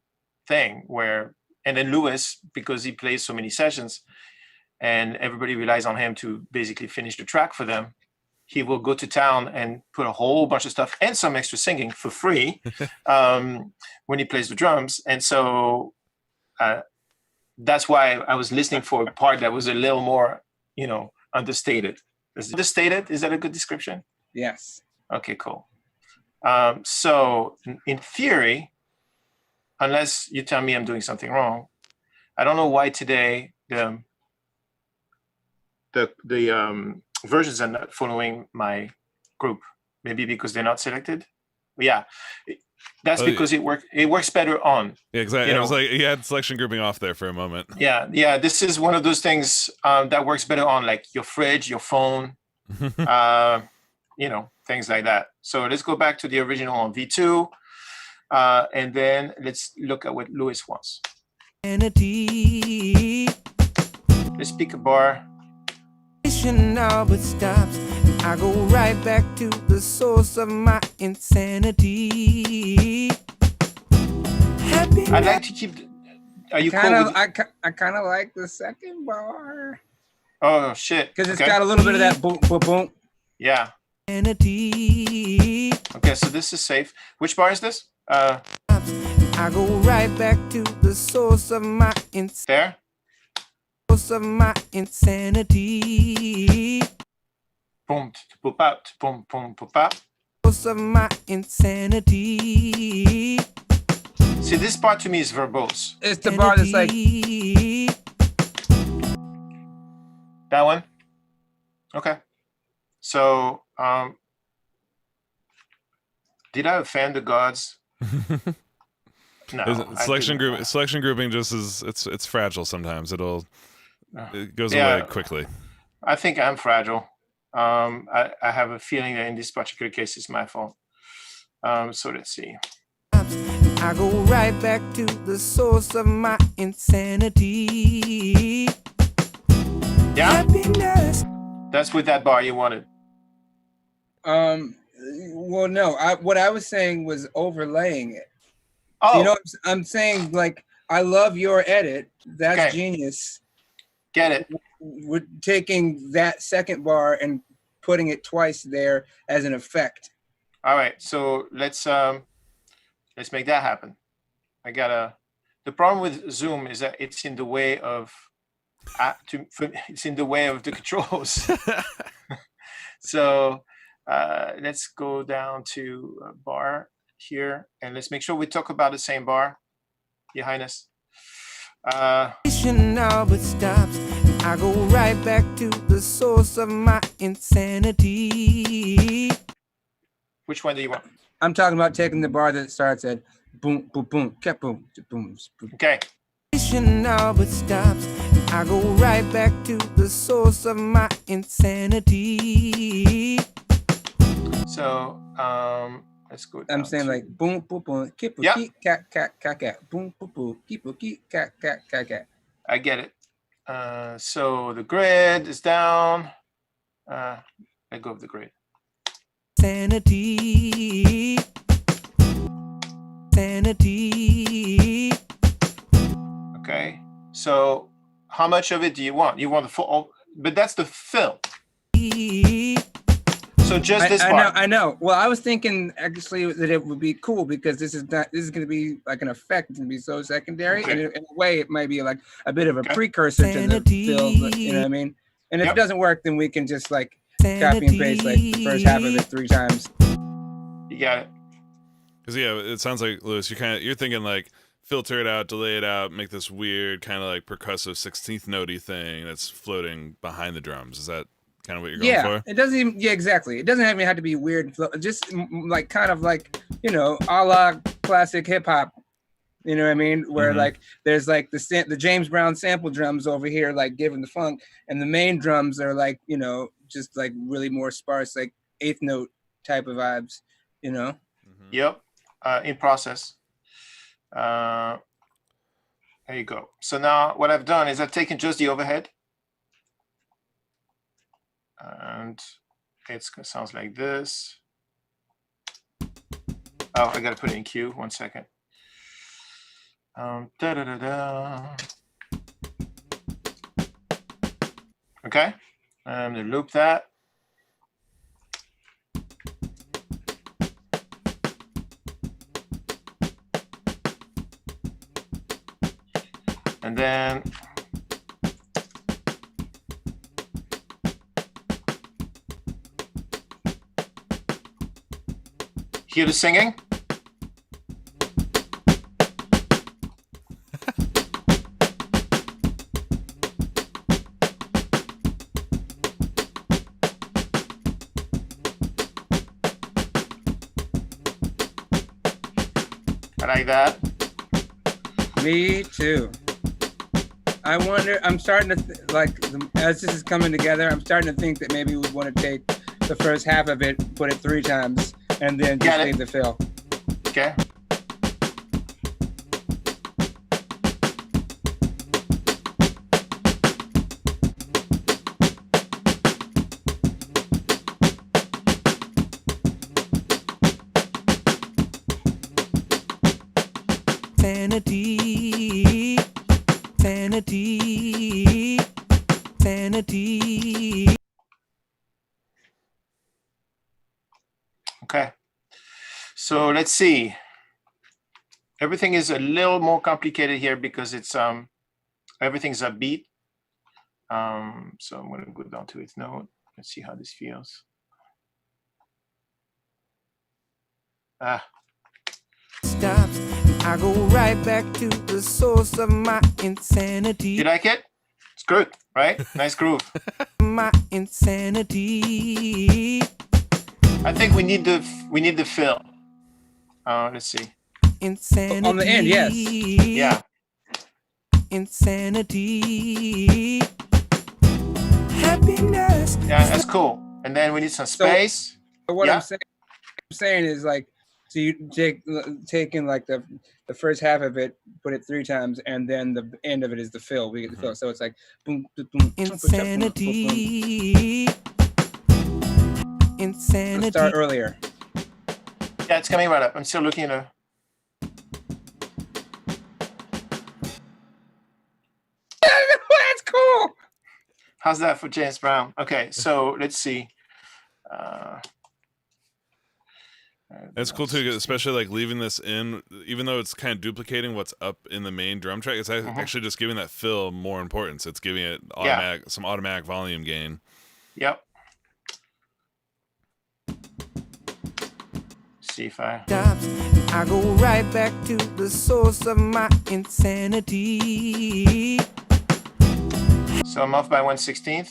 S2: thing where, and then Louis, because he plays so many sessions and everybody relies on him to basically finish the track for them, he will go to town and put a whole bunch of stuff and some extra singing for free when he plays the drums. And so that's why I was listening for a part that was a little more, understated. Understated, is that a good description?
S3: Yes.
S2: Okay, cool. So in theory, unless you tell me I'm doing something wrong, I don't know why today the versions are not following my group. Maybe because they're not selected. Yeah, that's because it works better on.
S1: Yeah, exactly. It was like you had selection grouping off there for a moment.
S2: Yeah. This is one of those things that works better on like your fridge, your phone, things like that. So let's go back to the original on V2, and then let's look at what Louis wants. Let's pick a bar.
S4: Now but stops. I go right back to the source of my insanity.
S2: I'd like to keep Are you
S3: kind
S2: cool
S3: of
S2: with?
S3: I kind of like the second bar
S2: Oh shit.
S3: because it's
S2: Okay.
S3: got a little bit of that boom boom boom.
S2: Yeah.
S4: Sanity.
S2: Okay, so this is safe. Which bar is this?
S4: I go right back to the source of my
S2: There.
S4: insanity.
S2: Boom, boop out, boom, boom, boop out.
S4: Source of my insanity.
S2: See, this part to me is verbose.
S3: It's the bar that's like
S2: That one. Okay. So, did I offend the gods? No.
S1: Selection grouping just is it's fragile sometimes. It goes
S2: Yeah.
S1: away quickly.
S2: I think I'm fragile. I have a feeling that in this particular case, it's my fault. So let's see.
S4: I go right back to the source of my insanity.
S2: Yeah,
S4: Happiness.
S2: that's with that bar you wanted.
S3: well, no. What I was saying was overlaying it.
S2: Oh,
S3: You know, I'm saying like I love your edit. That's
S2: Okay.
S3: genius.
S2: get it.
S3: We're taking that second bar and putting it twice there as an effect.
S2: All right, so let's make that happen. The problem with Zoom is that it's in the way of it's in the way of the controls. So let's go down to a bar here and let's make sure we talk about the same bar, Your Highness.
S4: Now but stops. I go right back to the source of my insanity.
S2: Which one do you want?
S3: I'm talking about taking the bar that starts at boom, boom, boom, cat boom, boom, boom.
S2: Okay,
S4: Now but stops. I go right back to the source of my insanity.
S2: so let's go down
S3: I'm saying
S2: to-
S3: like boom, boom, boom, keep
S2: Yeah.
S3: cat, cat, cat, cat, boom, boom, boom, keep cat, cat, cat, cat.
S2: I get it. So the grid is down. Let go of the grid.
S4: Sanity. Sanity.
S2: Okay. So how much of it do you want? You want the full, but that's the fill. So just this part.
S3: I know. Well, I was thinking actually that it would be cool because this is going to be like an effect. It's going to be so secondary,
S2: Okay.
S3: and in a way, it might be like a bit of a
S2: Okay.
S3: precursor to the film. You know what I mean? And if
S2: Yep.
S3: it doesn't work, then we can just like copy and paste like the first half of it 3 times.
S2: You got it.
S1: Because yeah, it sounds like Louis, you're thinking like filter it out, delay it out, make this weird kind of like percussive 16th notey thing that's floating behind the drums. Is that kind of what you're going for?
S3: It doesn't even. Yeah, exactly. It doesn't even have to be weird. Just like kind of like a la classic hip hop. You know what I mean? Where
S1: Mhm.
S3: like there's like the James Brown sample drums over here, like giving the funk, and the main drums are like just like really more sparse, like 8th note type of vibes.
S1: Mhm.
S2: Yep. In process. There you go. So now what I've done is I've taken just the overhead. And it sounds like this. Oh, I gotta put it in Q. 1 second. Da-da-da-da. Okay. I'm gonna loop that. And then hear the singing. I like that.
S3: Me too. I wonder. I'm starting to as this is coming together. I'm starting to think that maybe we want to take the first half of it, put it 3 times, and then just
S2: Got it.
S3: leave the fill.
S2: Okay.
S4: Sanity. insanity. Sanity.
S2: Okay. So let's see. Everything is a little more complicated here because it's everything's a beat. So I'm going to go down to its note. Let's see how this feels.
S4: Stops. I go right back to the source of my insanity.
S2: You like it? It's good, right? Nice groove.
S4: My insanity.
S2: I think we need the fill. Let's see.
S4: Insanity.
S3: On the end, yes.
S2: Yeah.
S4: Insanity. Happiness.
S2: Yeah, that's cool. And then we need some space.
S3: So what
S2: Yeah.
S3: I'm saying is like, so you taking like the first half of it, put it 3 times, and then the end of it is the fill. We get the fill. So it's like boom, boom, boom,
S4: Insanity. Insanity.
S3: Let's start earlier.
S2: Yeah, it's coming right up. I'm still looking at a.
S3: That's cool.
S2: How's that for James Brown? Okay, so let's see.
S1: It's cool too, especially like leaving this in, even though it's kind of duplicating what's up in the main drum track. It's actually just giving that fill more importance. It's giving it some automatic volume gain.
S2: Yep. See if I.
S4: I go right back to the source of my insanity.
S2: So I'm off by 1/16.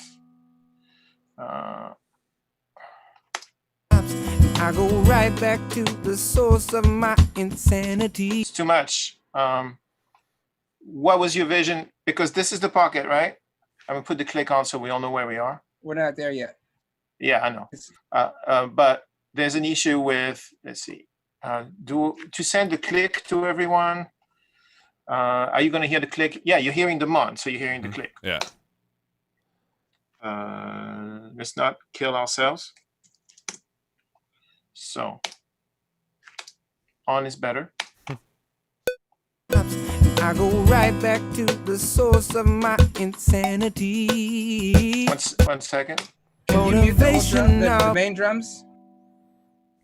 S4: I go right back to the source of my insanity.
S2: It's too much. What was your vision? Because this is the pocket, right? I'm gonna put the click on so we all know where we are.
S3: We're not there yet.
S2: Yeah, I know. But there's an issue with, let's see, to send the click to everyone. Are you gonna hear the click? Yeah, you're hearing the mon, so you're hearing the click.
S1: Yeah.
S2: Let's not kill ourselves. So on is better.
S4: I go right back to the source of my insanity.
S2: One second.
S3: Can you mute the
S4: Motivational.
S3: main drums?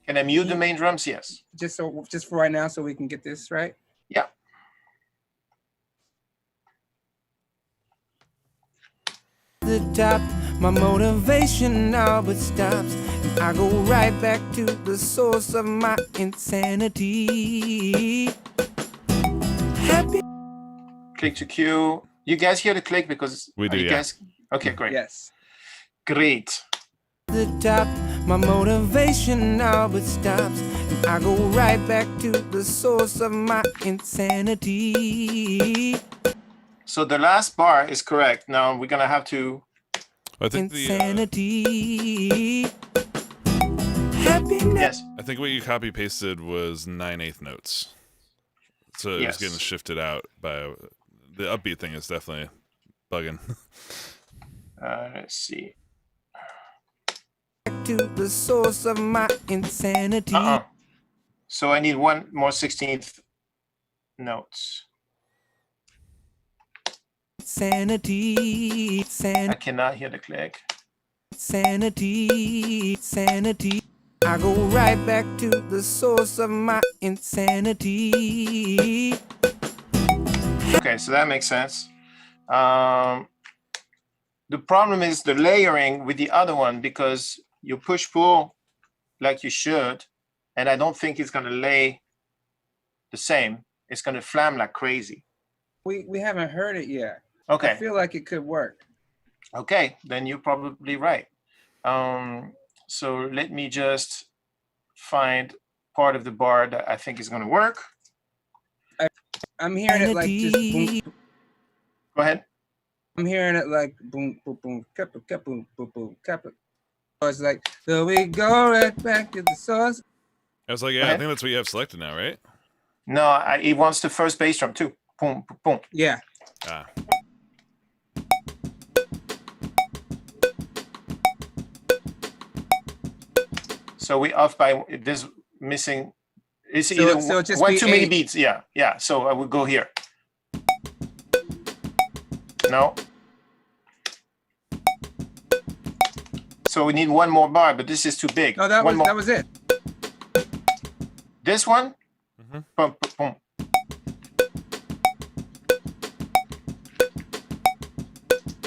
S2: Can I mute the main drums? Yes.
S3: Just for right now, so we can get this right.
S2: Yeah.
S4: The top, my motivation now but stops. I go right back to the source of my insanity. Happy.
S2: Click to cue. You guys hear the click because
S1: We do,
S2: you
S1: yeah.
S2: guys. Okay, great.
S3: Yes.
S2: Great.
S4: The top, my motivation now but stops. I go right back to the source of my insanity.
S2: So the last bar is correct. Now we're gonna have to.
S1: I think the
S4: Insanity. Happiness.
S2: Yes.
S1: I think what you copy pasted was 9/8 notes, so it was
S2: Yes.
S1: getting shifted out by the upbeat thing is definitely bugging.
S2: Let's see.
S4: To the source of my insanity.
S2: So I need one more 16th notes.
S4: Sanity.
S2: I cannot hear the click.
S4: Sanity. Sanity. I go right back to the source of my insanity.
S2: Okay, so that makes sense. The problem is the layering with the other one because you push pull like you should, and I don't think it's gonna lay the same. It's gonna flam like crazy.
S3: We haven't heard it yet. I
S2: Okay,
S3: feel like it could work.
S2: okay, then you're probably right. So let me just find part of the bar that I think is gonna work.
S3: I'm hearing it like just boom.
S2: Go ahead.
S3: I'm hearing it like boom, boom, boom, kappa, kappa, boom, boom, boom, kappa. So it's like, so we go right back to the source.
S1: I was like, yeah, I think that's what you have selected now, right?
S2: No, it wants the first bass drum too. Boom, boom, boom.
S3: Yeah.
S1: Ah,
S2: So we off by this missing. It's
S3: So-
S2: either
S3: so it just
S2: one
S3: be
S2: too many
S3: 8.
S2: beats. Yeah, yeah. So I would go here. No. So we need one more bar, but this is too big.
S3: No, that
S2: one more.
S3: that was it.
S2: This one?
S1: Mhm.
S2: Boom, boom, boom.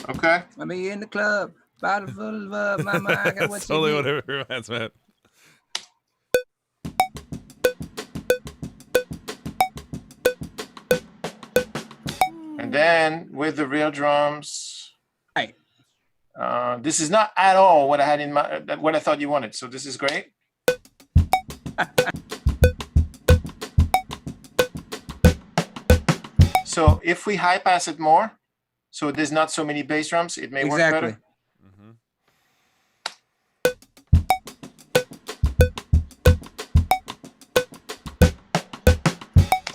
S2: Okay.
S3: Let me in the club. Bottle full of love. Mama, I got what
S1: That's
S3: you
S1: totally
S3: need.
S1: what it reminds me of.
S2: And then with the real drums.
S3: Right.
S2: This is not at all what I had in my what I thought you wanted. So this is great. So if we high pass it more, so there's not so many bass drums, it may work
S3: Exactly.
S2: better.
S1: Mhm.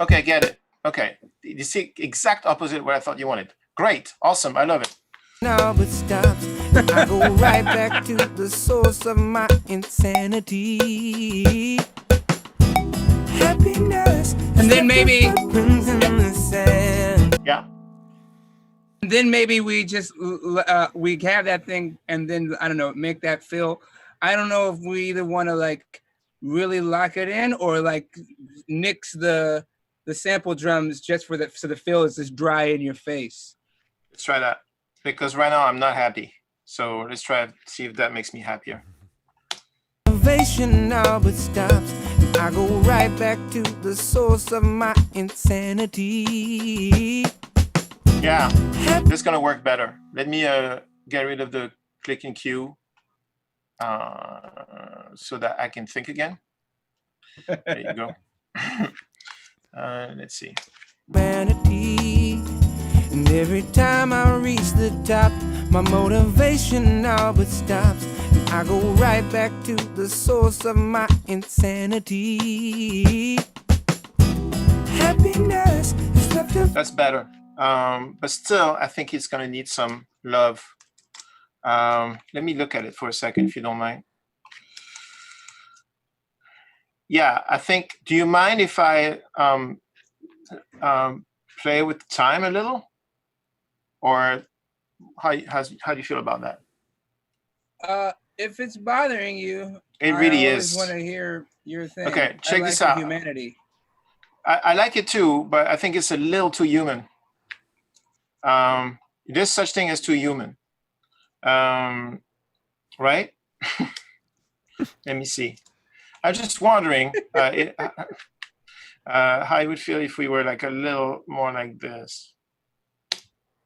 S2: Okay, get it. Okay, you see, exact opposite what I thought you wanted. Great, awesome, I love it.
S4: Now it stops. I go right back to the source of my insanity. Happiness.
S3: And then maybe-
S4: footprints in the sand.
S2: Yeah.
S3: And then maybe we just we have that thing, and then I don't know, make that feel. I don't know if we either want to like really lock it in or like nix the sample drums just for so the feel is just dry in your face.
S2: Let's try that. Because right now I'm not happy. So let's try to see if that makes me happier.
S4: Motivation now but stops. I go right back to the source of my insanity.
S2: Yeah, this is gonna work better. Let me get rid of the click and cue so that I can think again. There you go. Let's see.
S4: Vanity. And every time I reach the top, my motivation now but stops. I go right back to the source of my insanity. Happiness is left to
S2: That's better. But still, I think it's gonna need some love. Let me look at it for a second, if you don't mind. Yeah, I think, do you mind if I play with the time a little? Or how do you feel about that?
S3: If it's bothering you,
S2: It really
S3: I always
S2: is.
S3: want to hear your thing.
S2: Okay, check
S3: I
S2: this
S3: like the
S2: out.
S3: Humanity.
S2: I like it too, but I think it's a little too human. There's such thing as too human. Right? Let me see. I'm just wondering how it would feel if we were like a little more like this.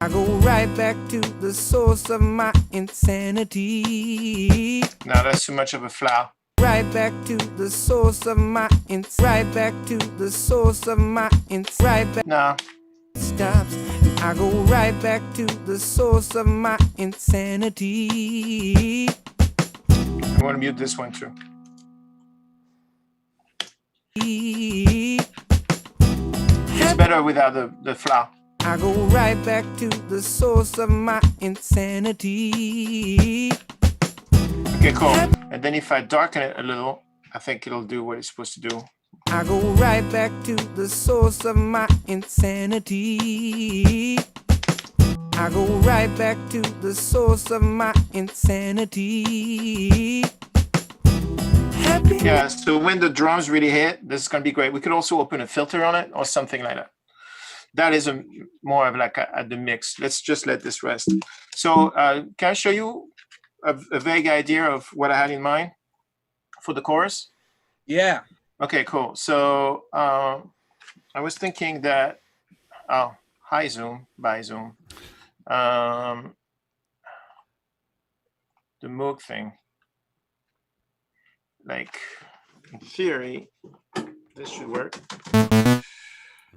S4: I go right back to the source of my insanity.
S2: No, that's too much of a flow.
S4: Right back to the source of my right back to the source of my right back
S2: No,
S4: stops. I go right back to the source of my insanity.
S2: I want to mute this one too. It's better without the flow.
S4: I go right back to the source of my insanity.
S2: Okay, cool. And then if I darken it a little, I think it'll do what it's supposed to do.
S4: I go right back to the source of my insanity. I go right back to the source of my insanity.
S2: Yeah, so when the drums really hit, this is gonna be great. We could also open a filter on it or something like that. That is more of like the mix. Let's just let this rest. So can I show you a vague idea of what I had in mind for the chorus?
S3: Yeah.
S2: Okay, cool. So I was thinking that, oh, hi Zoom, bye Zoom. The Moog thing. Like, in theory, this should work.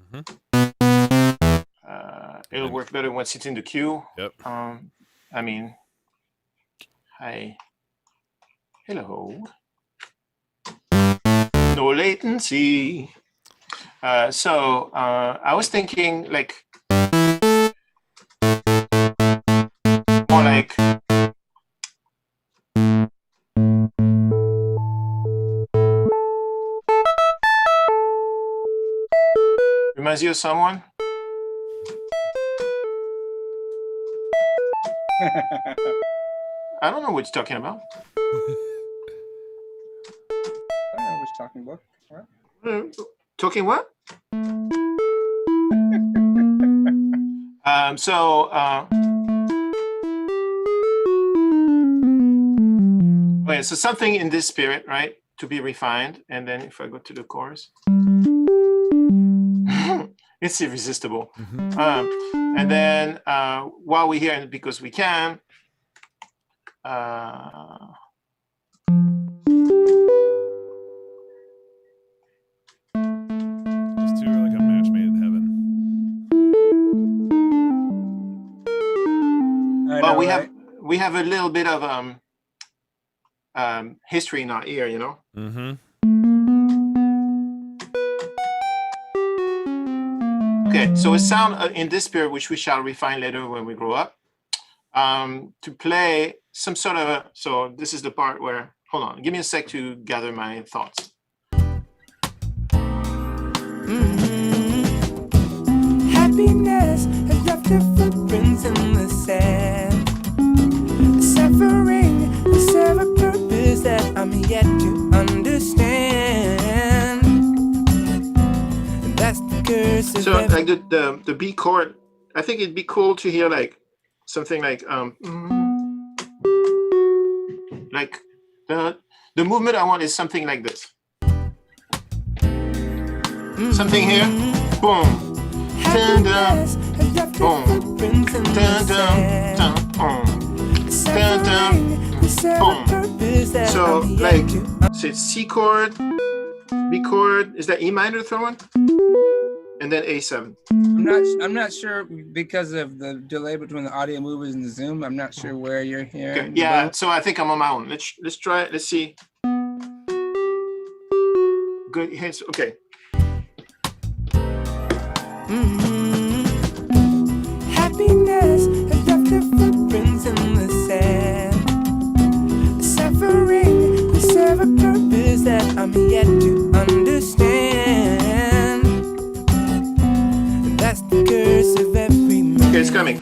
S1: Mhm.
S2: It'll work better once it's in the queue.
S1: Yep.
S2: I mean, hi, hello. No latency. So I was thinking like more like reminds you of someone? I don't know what you're talking about.
S3: I was talking about.
S2: Talking what? Okay, so something in this spirit, right, to be refined. And then if I go to the chorus, it's irresistible. And then while we're here, and because we can,
S1: Those two are like a match made in heaven.
S2: well, we have a little bit of history in our ear, you know. Okay, so a sound in this spirit, which we shall refine later when we grow up, to play some sort of so this is the part where, hold on, give me a sec to gather my thoughts.
S4: Happiness has left her footprints in the sand. Suffering will serve a purpose that I'm yet to understand. That's the curse of
S2: So like the B chord, I think it'd be cool to hear like something like the movement I want is something like this. Something here, boom. Dun, dun, boom. Dun, dun, dun, boom. Dun, dun, boom. So like, so it's C chord, B chord. Is that E minor thrown? And then A7.
S3: I'm not sure because of the delay between the audio movers and the Zoom. I'm not sure where you're hearing.
S2: Okay. Yeah. So I think I'm on my own. Let's try it. Let's see. Good. Okay.
S4: Happiness has left her footprints in the sand. Suffering will serve a purpose that I'm yet to understand. That's the curse of every man.
S2: Okay, it's coming.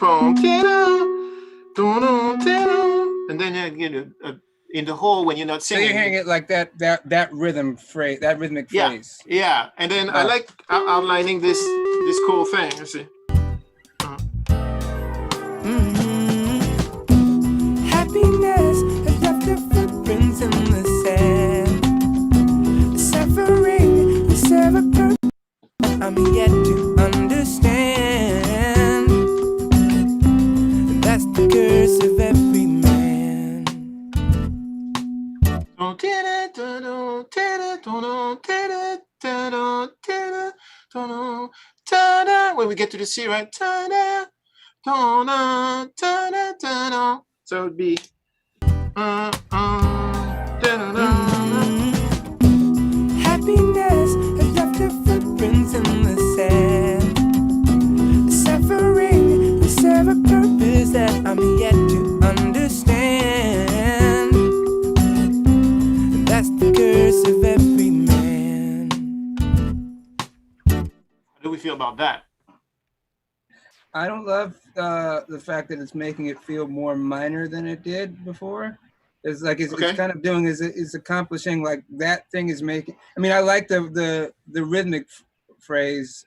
S2: And then you get in the whole when you're not
S3: So
S2: singing.
S3: you're hearing it like that rhythm phrase, that rhythmic phrase.
S2: Yeah. And then I like outlining this cool thing. You see.
S4: Happiness has left her footprints in the sand. Suffering will serve a purpose I'm yet to understand. That's the curse of every man.
S2: When we get to the C, right? So it would be
S4: Happiness has left her footprints in the sand. Suffering will serve a purpose that I'm yet to understand. That's the curse of every man.
S2: How do we feel about that?
S3: I don't love the fact that it's making it feel more minor than it did before. It's like it's kind of doing is accomplishing like that thing is making. I mean, I like the rhythmic phrase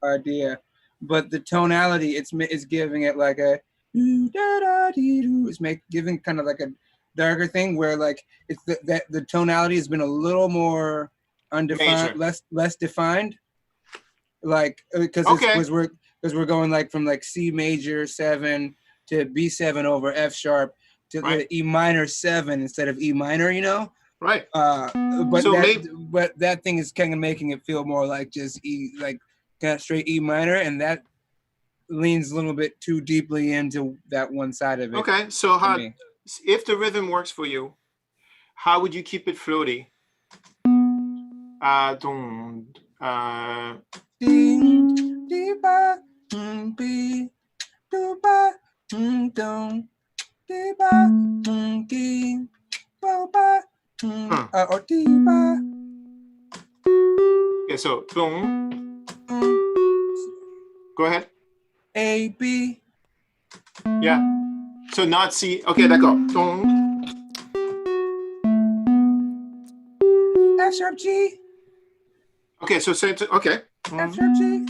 S3: idea, but the tonality it's giving it like a it's giving kind of like a darker thing where like it's the tonality has been a little more undefined, less defined, like because we're going like from like C major 7 to B7 over F sharp to the E minor 7 instead of E minor, you know?
S2: Right.
S3: But that thing is kind of making it feel more like just E, like kind of straight E minor, and that leans a little bit too deeply into that one side of it.
S2: Okay, so if the rhythm works for you, how would you keep it floaty? Okay, so go ahead.
S3: A B.
S2: Yeah. So not C. Okay, d'accord. Dong.
S3: F sharp G.
S2: Okay, so say it. Okay.
S3: F sharp G.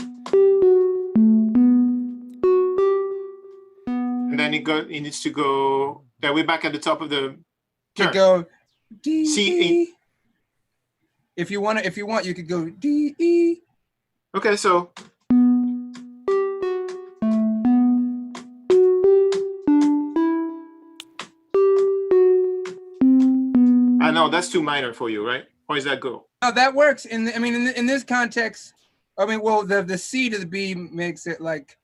S2: And then he needs to go. Yeah, we're back at the top of the
S3: To
S2: turn.
S3: go D
S2: C,
S3: E. If you want, you could go D E.
S2: Okay, so. I know that's too minor for you, right? Or is that go?
S3: Oh, that works. In this context, I mean, well, the C to the B makes it like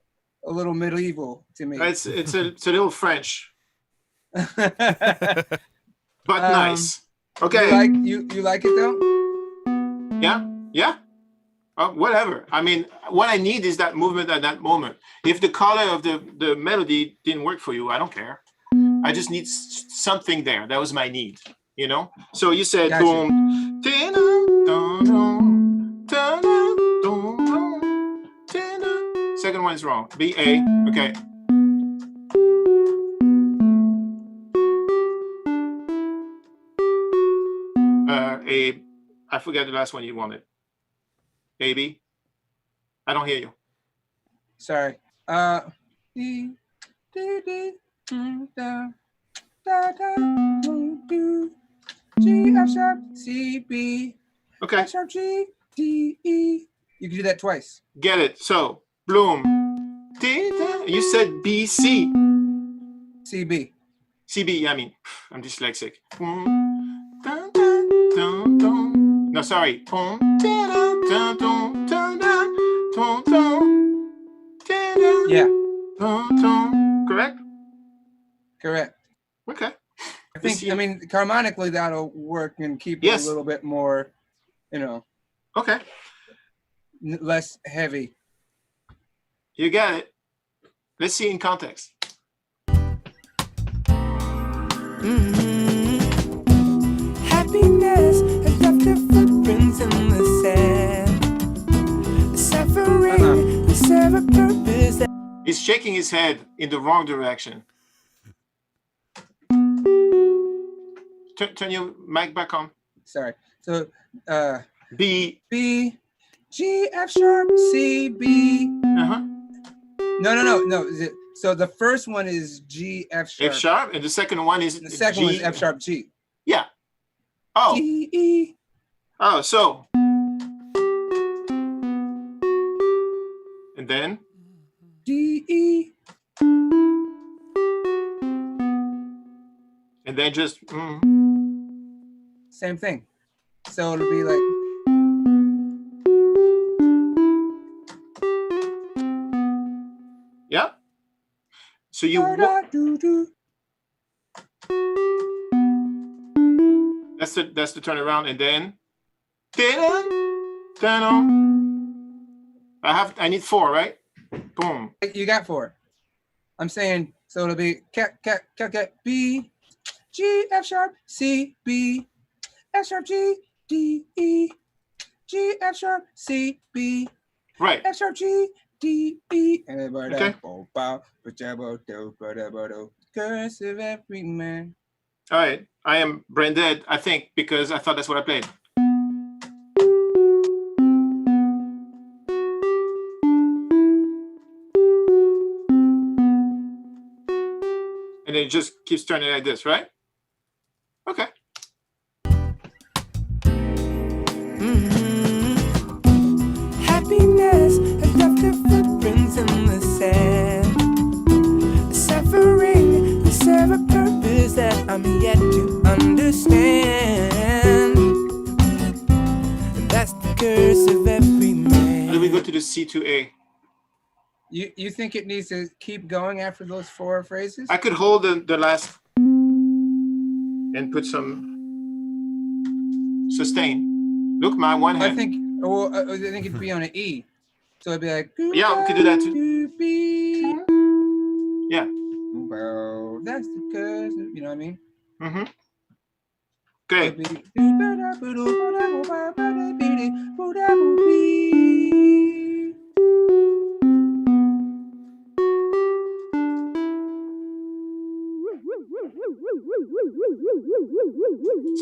S3: a little medieval to me.
S2: It's a little French, but nice. Okay.
S3: You like it though?
S2: Yeah. Whatever. I mean, what I need is that movement at that moment. If the color of the melody didn't work for you, I don't care. I just need something there. That was my need, you know? So you said
S3: Gotcha.
S2: boom. Second one is wrong. B A. Okay. A. I forgot the last one you wanted. A B. I don't hear you.
S3: Sorry. D D D da da da do G F sharp C B
S2: Okay.
S3: F sharp G D E. You can do that twice.
S2: Get it. So bloom. You said B C.
S3: C B.
S2: C B. I mean, I'm dyslexic. No, sorry.
S3: Yeah.
S2: Correct?
S3: Correct.
S2: Okay.
S3: I think. I mean, harmonically that'll work and keep it
S2: Yes.
S3: a little bit more,
S2: Okay.
S3: less heavy.
S2: You got it. Let's see in context.
S4: Happiness has left her footprints in the sand. Suffering will serve a purpose.
S2: He's shaking his head in the wrong direction. Turn your mic back on.
S3: Sorry. So
S2: B.
S3: B G F sharp C B.
S2: Uh-huh.
S3: No. So the first one is G F sharp.
S2: F sharp, and the second one is
S3: The second
S2: G.
S3: one is F sharp G.
S2: Yeah. Oh.
S3: D E.
S2: Oh, so. And then.
S3: D E.
S2: And then just.
S3: Same thing. So it'll be like.
S2: Yeah. So you. That's the turnaround, and then. I need 4, right? Boom.
S3: You got 4. I'm saying so it'll be B G F sharp C B F sharp G D E G F sharp C B
S2: Right.
S3: F sharp G D E.
S2: Okay.
S3: Cursive every man.
S2: All right. I am brain dead, I think, because I thought that's what I played. And then it just keeps turning like this, right? Okay.
S4: Happiness has left her footprints in the sand. Suffering will serve a purpose that I'm yet to understand. And that's the curse of every man.
S2: How do we go to the C to A?
S3: You think it needs to keep going after those 4 phrases?
S2: I could hold the last and put some sustain. Look, my one hand.
S3: I think it'd be on an E. So it'd be like.
S2: Yeah, we could do that too. Yeah.
S3: Well, that's the curse. You know what I mean?
S2: Mm-hmm. Okay.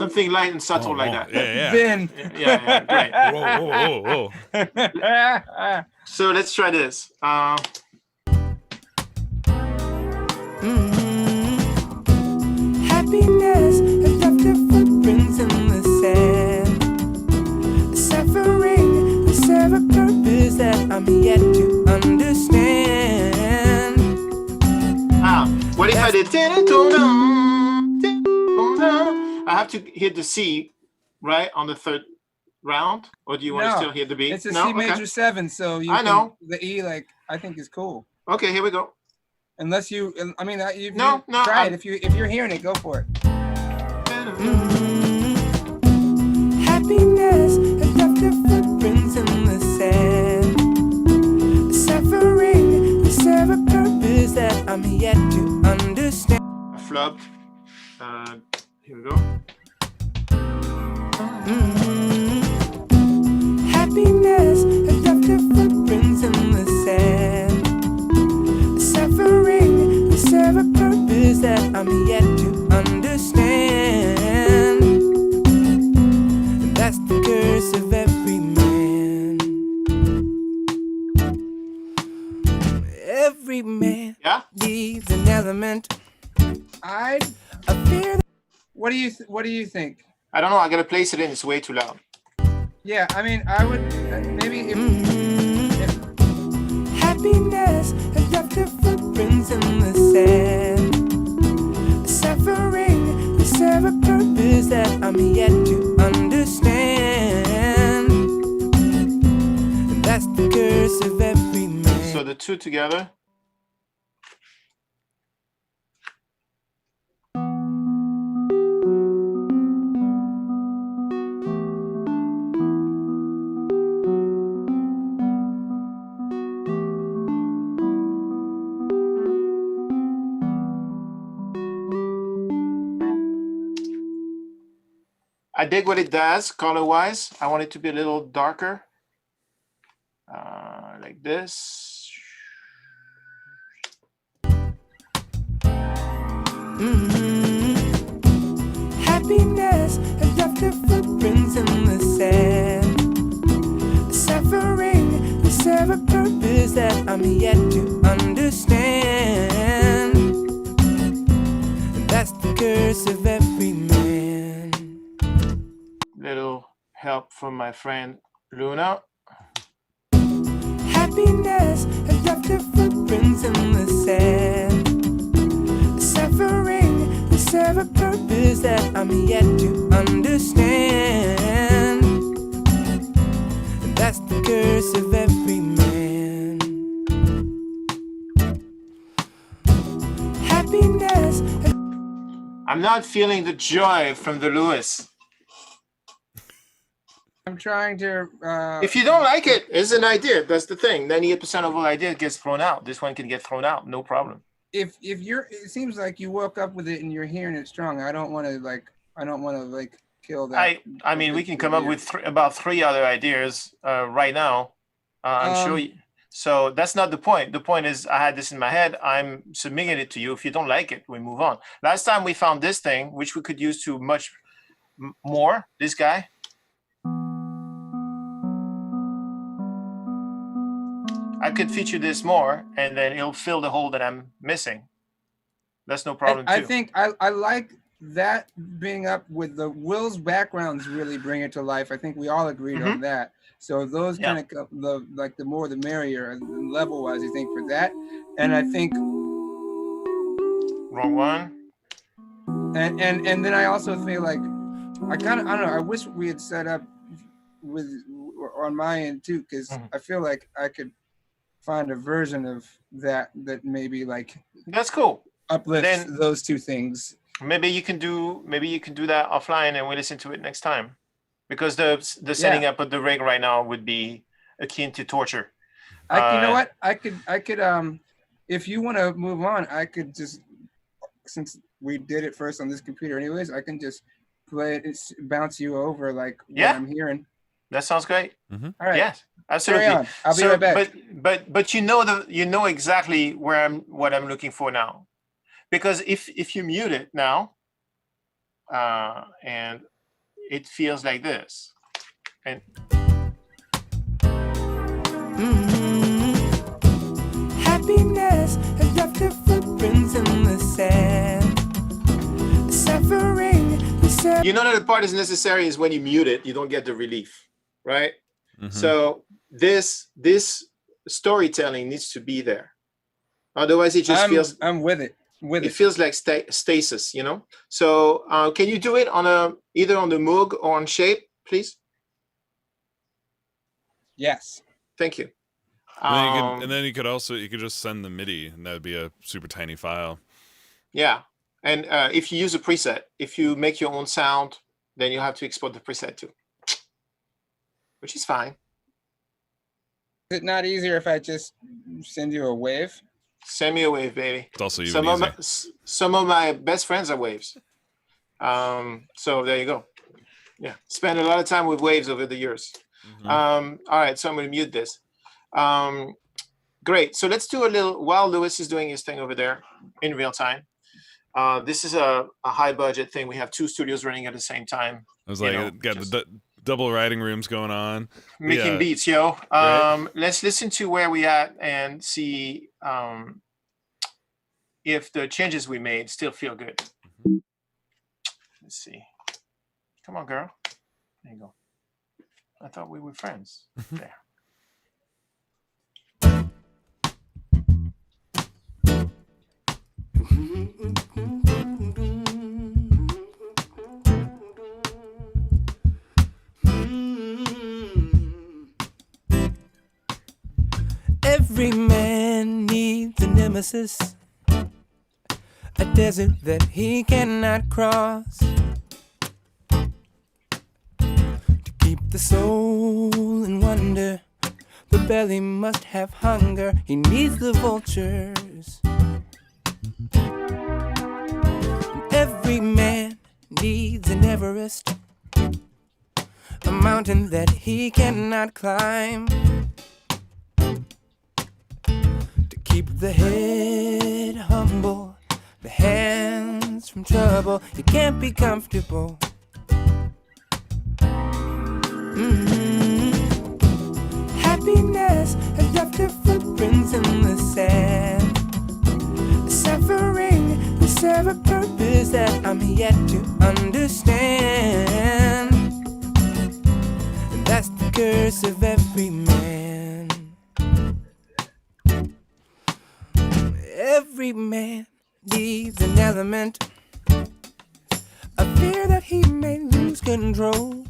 S2: Something light and subtle like that.
S1: Yeah.
S3: Ben.
S2: Yeah, great.
S1: Whoa.
S2: So let's try this.
S4: Happiness has left her footprints in the sand. Suffering will serve a purpose that I'm yet to understand.
S2: What if I did? I have to hit the C, right, on the third round, or do you want to still hit the B?
S3: It's a
S2: No?
S3: C major 7, so you
S2: I know.
S3: the E, like, I think is cool.
S2: Okay, here we go.
S3: Unless you, I mean, you
S2: No,
S3: try it. If you're hearing it, go for it.
S4: Happiness has left her footprints in the sand. Suffering will serve a purpose that I'm yet to understand.
S2: I flubbed. Here we go.
S4: Happiness has left her footprints in the sand. Suffering will serve a purpose that I'm yet to understand. That's the curse of every man. Every man needs an element.
S3: I
S4: fear.
S3: What do you think?
S2: I don't know. I gotta place it in. It's way too loud.
S3: Yeah, I mean, I would maybe if
S4: happiness has left her footprints in the sand. Suffering will serve a purpose that I'm yet to understand. That's the curse of every man.
S2: So the two together. I dig what it does color-wise. I want it to be a little darker, like this.
S4: Happiness has left her footprints in the sand. Suffering will serve a purpose that I'm yet to understand. That's the curse of every man.
S2: Little help from my friend Luna.
S4: Happiness has left her footprints in the sand. Suffering will serve a purpose that I'm yet to understand. That's the curse of every man. Happiness.
S2: I'm not feeling the joy from the Louis.
S3: I'm trying to.
S2: If you don't like it, it's an idea. That's the thing. 98% of all ideas gets thrown out. This one can get thrown out, no problem.
S3: If you're, it seems like you woke up with it and you're hearing it strong. I don't want to kill that.
S2: I mean, we can come up with about 3 other ideas right now. I'm sure. So that's not the point. The point is, I had this in my head. I'm submitting it to you. If you don't like it, we move on. Last time we found this thing, which we could use to much more. This guy. I could feature this more, and then it'll fill the hole that I'm missing. That's no problem too.
S3: I think I like that being up with the Will's backgrounds really bring it to life. I think we all agreed on that. So those kind of the more the merrier level wise, I think, for that. And I think
S2: wrong one.
S3: And then I also feel like I don't know. I wish we had set up with on my end too, because I feel like I could find a version of that maybe like
S2: that's cool.
S3: Uplifts then, those two things.
S2: Maybe you can do that offline and we listen to it next time, because the setting up of the rig right now would be akin to torture.
S3: You know what? I could if you want to move on, I could just, since we did it first on this computer anyways, I can just play it, bounce you over like what I'm hearing.
S2: That sounds great.
S3: All right.
S2: Yes, absolutely.
S3: I'll be right back.
S2: But you know exactly what I'm looking for now, because if you mute it now, and it feels like this. And
S4: Happiness has left her footprints in the sand. Suffering,
S2: you know that the part is necessary is when you mute it, you don't get the relief, right? So this storytelling needs to be there. Otherwise, it just feels.
S3: I'm with it.
S2: It feels like stasis, you know. So can you do it on either on the Moog or on Shape, please?
S3: Yes.
S2: Thank you.
S1: And then you could just send the MIDI, and that would be a super tiny file.
S2: Yeah, and if you use a preset, if you make your own sound, then you have to export the preset too, which is fine.
S3: Is it not easier if I just send you a wave?
S2: Send me a wave, baby.
S1: It's also even easier.
S2: Some of my best friends are waves. So there you go. Yeah, spend a lot of time with waves over the years. All right, so I'm going to mute this. Great. So let's do a little while Louis is doing his thing over there in real time. This is a high budget thing. We have 2 studios running at the same time.
S1: I was like, got the double writing rooms going on.
S2: Making beats, yo.
S1: Right.
S2: Let's listen to where we at and see if the changes we made still feel good. Let's see. Come on, girl. There you go. I thought we were friends. There.
S4: Every man needs a nemesis, a desert that he cannot cross. To keep the soul in wonder, the belly must have hunger. He needs the vultures. Every man needs an Everest, a mountain that he cannot climb. To keep the head humble, the hands from trouble, you can't be comfortable. Happiness has left her footprints in the sand. Suffering will serve a purpose that I'm yet to understand. And that's the curse of every man. Every man needs an element, a fear that he may lose control.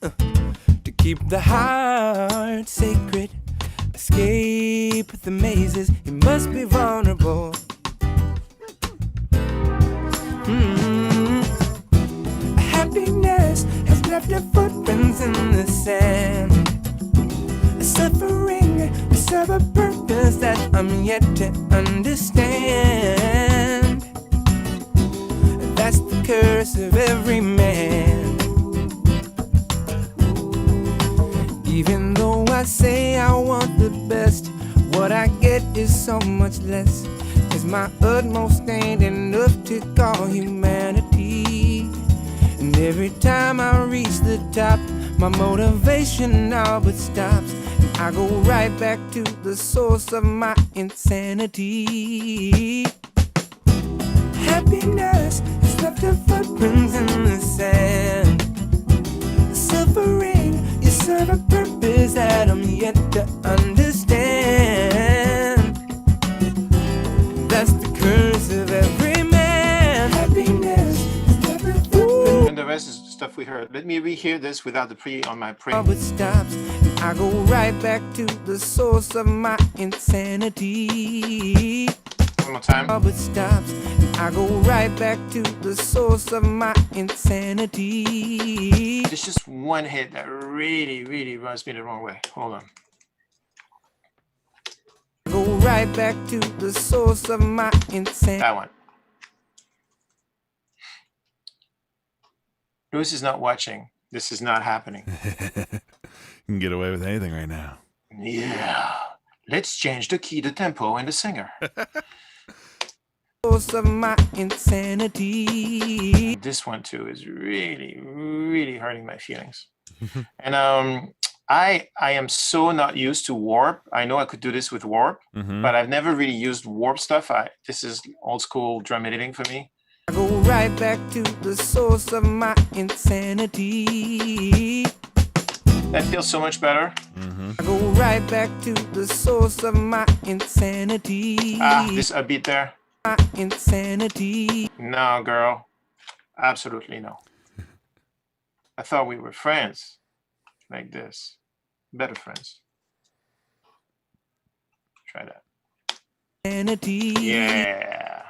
S4: To keep the heart sacred, escape the mazes, he must be vulnerable. Happiness has left her footprints in the sand. Suffering will serve a purpose that I'm yet to understand. That's the curse of every man. Even though I say I want the best, what I get is so much less. Is my utmost ain't enough to call humanity. And every time I reach the top, my motivation all but stops. And I go right back to the source of my insanity. Happiness has left her footprints in the sand. Suffering, you serve a purpose that I'm yet to understand. That's the curse of every man. Happiness has left her footprints.
S2: And the rest is stuff we heard. Let me rehear this without the pre on my pre.
S4: It stops, and I go right back to the source of my insanity.
S2: One more time.
S4: It stops, and I go right back to the source of my insanity.
S2: There's just one hit that really, really rubs me the wrong way. Hold on.
S4: I go right back to the source of my insanity.
S2: That one. Louis is not watching. This is not happening.
S1: You can get away with anything right now.
S2: Yeah. Let's change the key, the tempo, and the singer.
S4: source of my insanity.
S2: This one too is really, really hurting my feelings. And I am so not used to warp. I know I could do this with warp, but I've never really used warp stuff. This is old school drum editing for me.
S4: I go right back to the source of my insanity.
S2: That feels so much better.
S4: I go right back to the source of my insanity.
S2: This a beat there.
S4: My insanity.
S2: No, girl. Absolutely no. I thought we were friends. Like this. Better friends. Try that.
S4: Insanity.
S2: Yeah.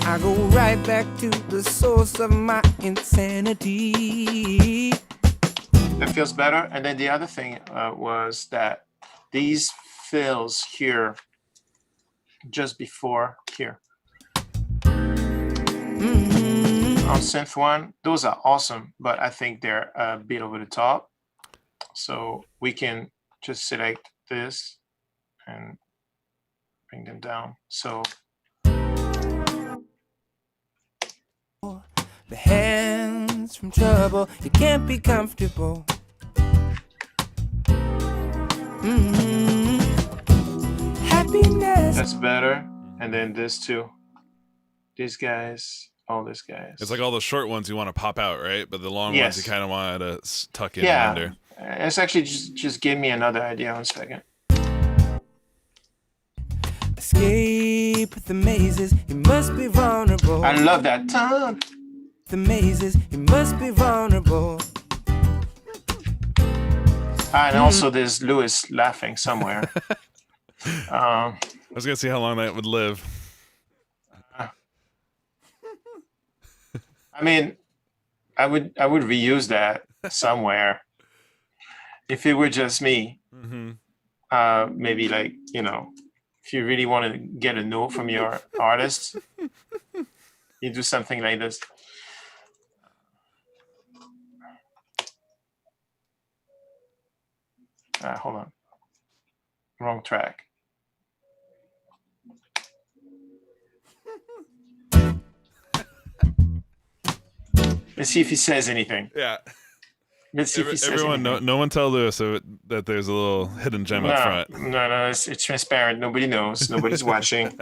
S4: I go right back to the source of my insanity.
S2: That feels better. And then the other thing was that these fills here, just before here, on synth one, those are awesome, but I think they're a bit over the top. So we can just select this and bring them down. So
S4: The hands from trouble, you can't be comfortable. Happiness.
S2: that's better. And then this too. These guys, all these guys.
S1: It's like all the short ones you want to pop out, right? But the long
S2: Yes.
S1: ones you kind of want to tuck in
S2: Yeah.
S1: under.
S2: It's actually just gave me another idea. 1 second.
S4: Escape the mazes, you must be vulnerable.
S2: I love that. Dun.
S4: The mazes, you must be vulnerable.
S2: And also there's Louis laughing somewhere.
S1: I was gonna see how long that would live.
S2: I mean, I would reuse that somewhere. If it were just me, maybe like, if you really want to get a note from your artist, you do something like this. Hold on. Wrong track. Let's see if he says anything.
S1: Yeah.
S2: Let's see if he says
S1: Everyone,
S2: anything.
S1: no one tell Lewis that there's a little hidden gem up front.
S2: No, it's transparent. Nobody knows. Nobody's watching.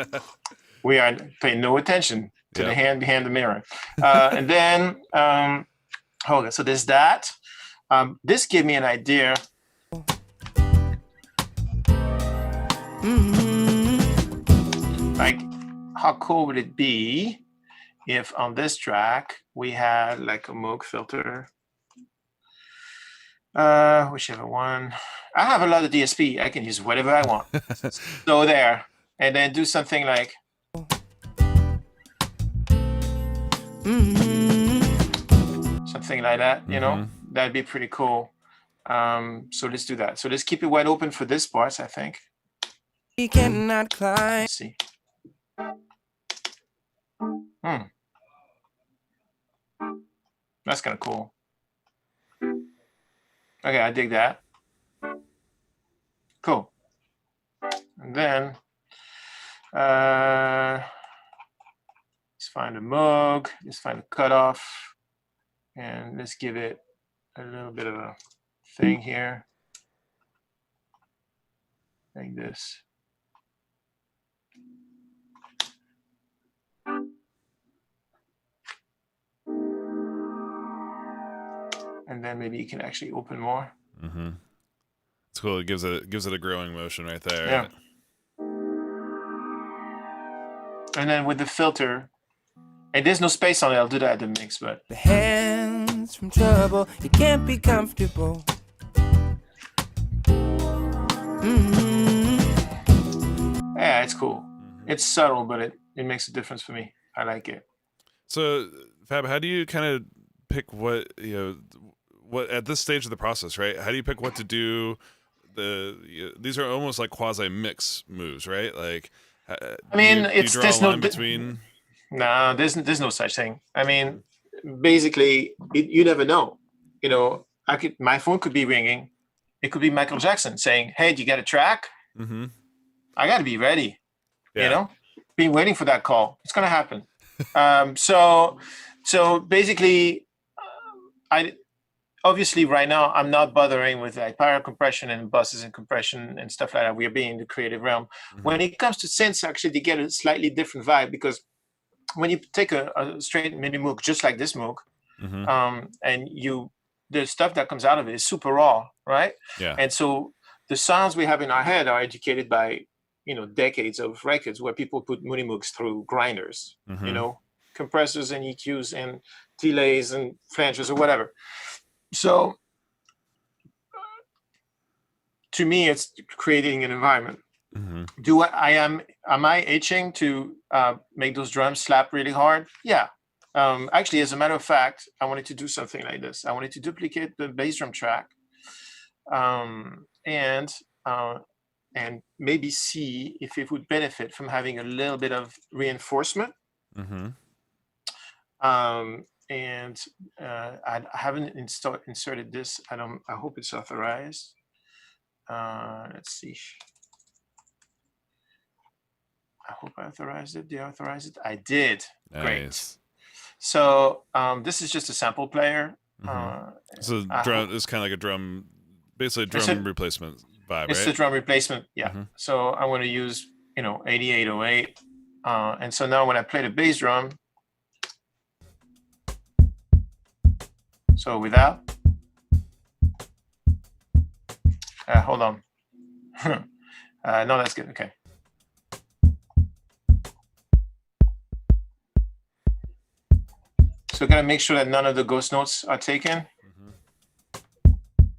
S2: We are paying no attention to the hand behind the mirror. And then, hold on. So there's that. This gave me an idea. Like, how cool would it be if on this track we had like a Moog filter? Whichever one. I have a lot of DSP. I can use whatever I want. So there. And then do something like. Something like that, that'd be pretty cool. So let's do that. So let's keep it wide open for this part, I think.
S4: He cannot climb.
S2: Let's see. That's kind of cool. Okay, I dig that. Cool. And then let's find a Moog. Let's find a cutoff. And let's give it a little bit of a thing here. Like this. And then maybe you can actually open more.
S1: It's cool. It gives it a growing motion right there.
S2: Yeah. And then with the filter, and there's no space on it. I'll do that at the mix, but
S4: The hands from trouble, you can't be comfortable.
S2: yeah, it's cool. It's subtle, but it makes a difference for me. I like it.
S1: So, Fab, how do you kind of pick what at this stage of the process, right? How do you pick what to do? These are almost like quasi mix moves, right? Like,
S2: I mean,
S1: you draw
S2: there's
S1: a line
S2: no
S1: between.
S2: No, there's no such thing. I mean, basically, you never know. My phone could be ringing. It could be Michael Jackson saying, "Hey, do you got a track?" I got to be ready.
S1: Yeah.
S2: been waiting for that call. It's going to happen. So basically, I obviously right now I'm not bothering with like power compression and buses and compression and stuff like that. We're being in the creative realm.
S1: Mhm.
S2: When it comes to synths, actually, they get a slightly different vibe, because when you take a straight MIDI Moog, just like this Moog, and the stuff that comes out of it is super raw, right?
S1: Yeah.
S2: And so the sounds we have in our head are educated by, decades of records where people put MIDI Moogs through grinders, compressors and EQs and delays and flanges or whatever. So to me, it's creating an environment. Am I itching to make those drums slap really hard? Yeah. Actually, as a matter of fact, I wanted to do something like this. I wanted to duplicate the bass drum track, and maybe see if it would benefit from having a little bit of reinforcement. And I haven't inserted this. I hope it's authorized. Let's see. I hope I authorized it. Did I authorize it? I did.
S1: Nice.
S2: Great. So this is just a sample player.
S1: So drum is kind of like a drum, basically a drum replacement vibe,
S2: it's
S1: right?
S2: a drum replacement, yeah. So I want to use 8808, and so now when I play the bass drum, so without, hold on. No, that's good. Okay. So gotta make sure that none of the ghost notes are taken.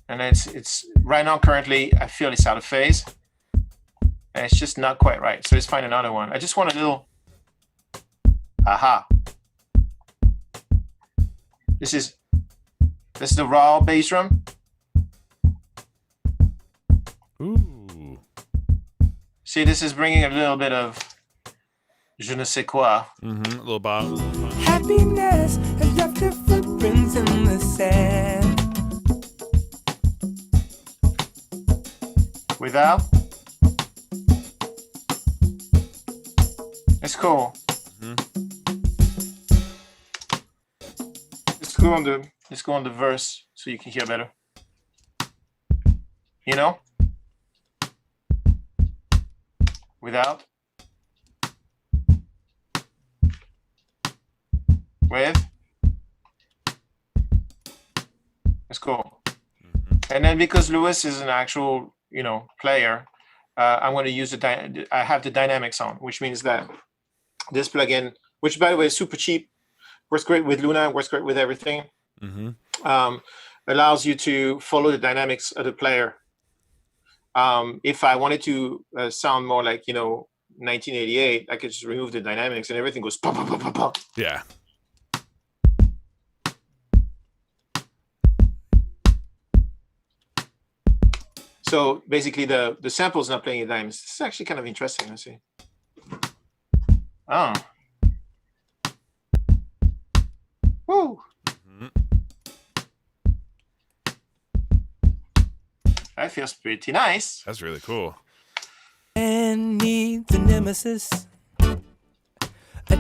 S2: And it's right now currently I feel it's out of phase. And it's just not quite right. So let's find another one. I just want a little aha. This is the raw bass drum.
S1: Ooh.
S2: See, this is bringing a little bit of je ne sais quoi.
S1: A little bottom.
S4: Happiness has left her footprints in the sand.
S2: Without. It's cool. Let's go on the verse so you can hear better. Without. With. It's cool. And then because Louis is an actual, player, I'm going to use I have the dynamics on, which means that this plugin, which by the way is super cheap, works great with Luna, works great with everything, allows you to follow the dynamics of the player. If I wanted to sound more like, 1988, I could just remove the dynamics and everything goes pop, pop, pop, pop, pop.
S1: Yeah.
S2: So basically the sample's not playing the dynamics. This is actually kind of interesting. Let's see. Oh. Woo. That feels pretty nice.
S1: That's really cool.
S4: And needs a nemesis, a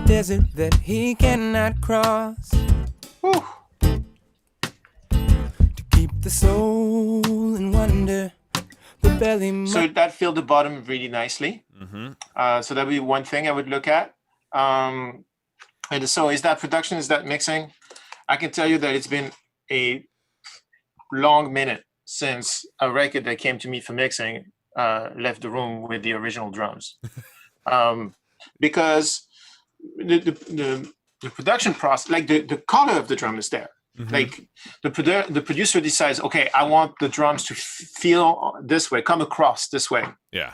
S4: desert that he cannot cross.
S2: Woo.
S4: To keep the soul in wonder, the belly.
S2: So that filled the bottom really nicely. So that'd be one thing I would look at. And so is that production? Is that mixing? I can tell you that it's been a long minute since a record that came to me for mixing left the room with the original drums, because the production process, like the color of the drum is there. Like the producer decides, okay, I want the drums to feel this way, come across this way.
S1: Yeah.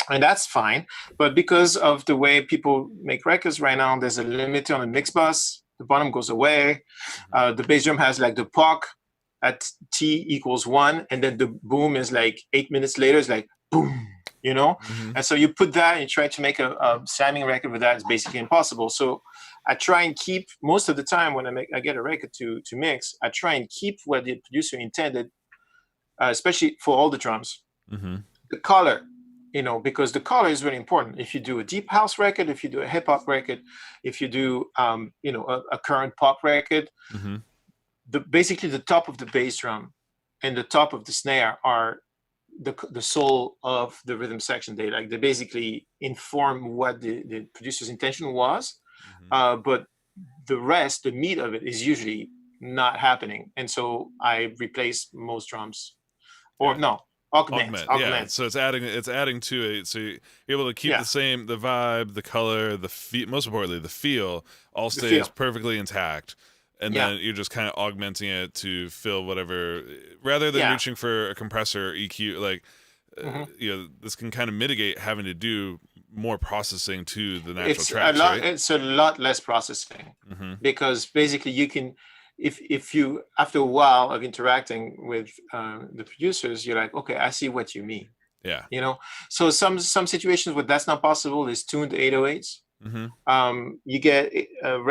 S2: And that's fine. But because of the way people make records right now, there's a limit on the mix bus. The bottom goes away. The bass drum has like the puck at T equals 1. And then the boom is like 8 minutes later. It's like boom, And so you put that and you try to make a slamming record with that. It's basically impossible. So I try and keep, most of the time when I get a record to mix, I try and keep what the producer intended, especially for all the drums. The color. because the color is really important. If you do a deep house record, if you do a hip hop record, if you do, a current pop record,
S1: Mm-hmm.
S2: basically the top of the bass drum and the top of the snare are the soul of the rhythm section. They basically inform what the producer's intention was,
S1: Mm-hmm.
S2: but the rest, the meat of it, is usually not happening. And so I replace most drums, or
S1: Yeah.
S2: no, augment.
S1: Yeah, so it's adding to it, so you're able to keep
S2: Yeah.
S1: the vibe, the color, most importantly the feel all
S2: The
S1: stays
S2: feel.
S1: perfectly intact, and
S2: Yeah.
S1: then you're just kind of augmenting it to fill whatever, rather than
S2: Yeah.
S1: reaching for a compressor or EQ. Like
S2: Mhm.
S1: this can kind of mitigate having to do more processing to the natural
S2: It's
S1: tracks,
S2: a lot.
S1: right?
S2: It's a lot less processing,
S1: Mm-hmm.
S2: because basically you can, if you, after a while of interacting with the producers, you're like, okay, I see what you mean.
S1: Yeah.
S2: So some situations where that's not possible is tuned 808s.
S1: Mm-hmm.
S2: You get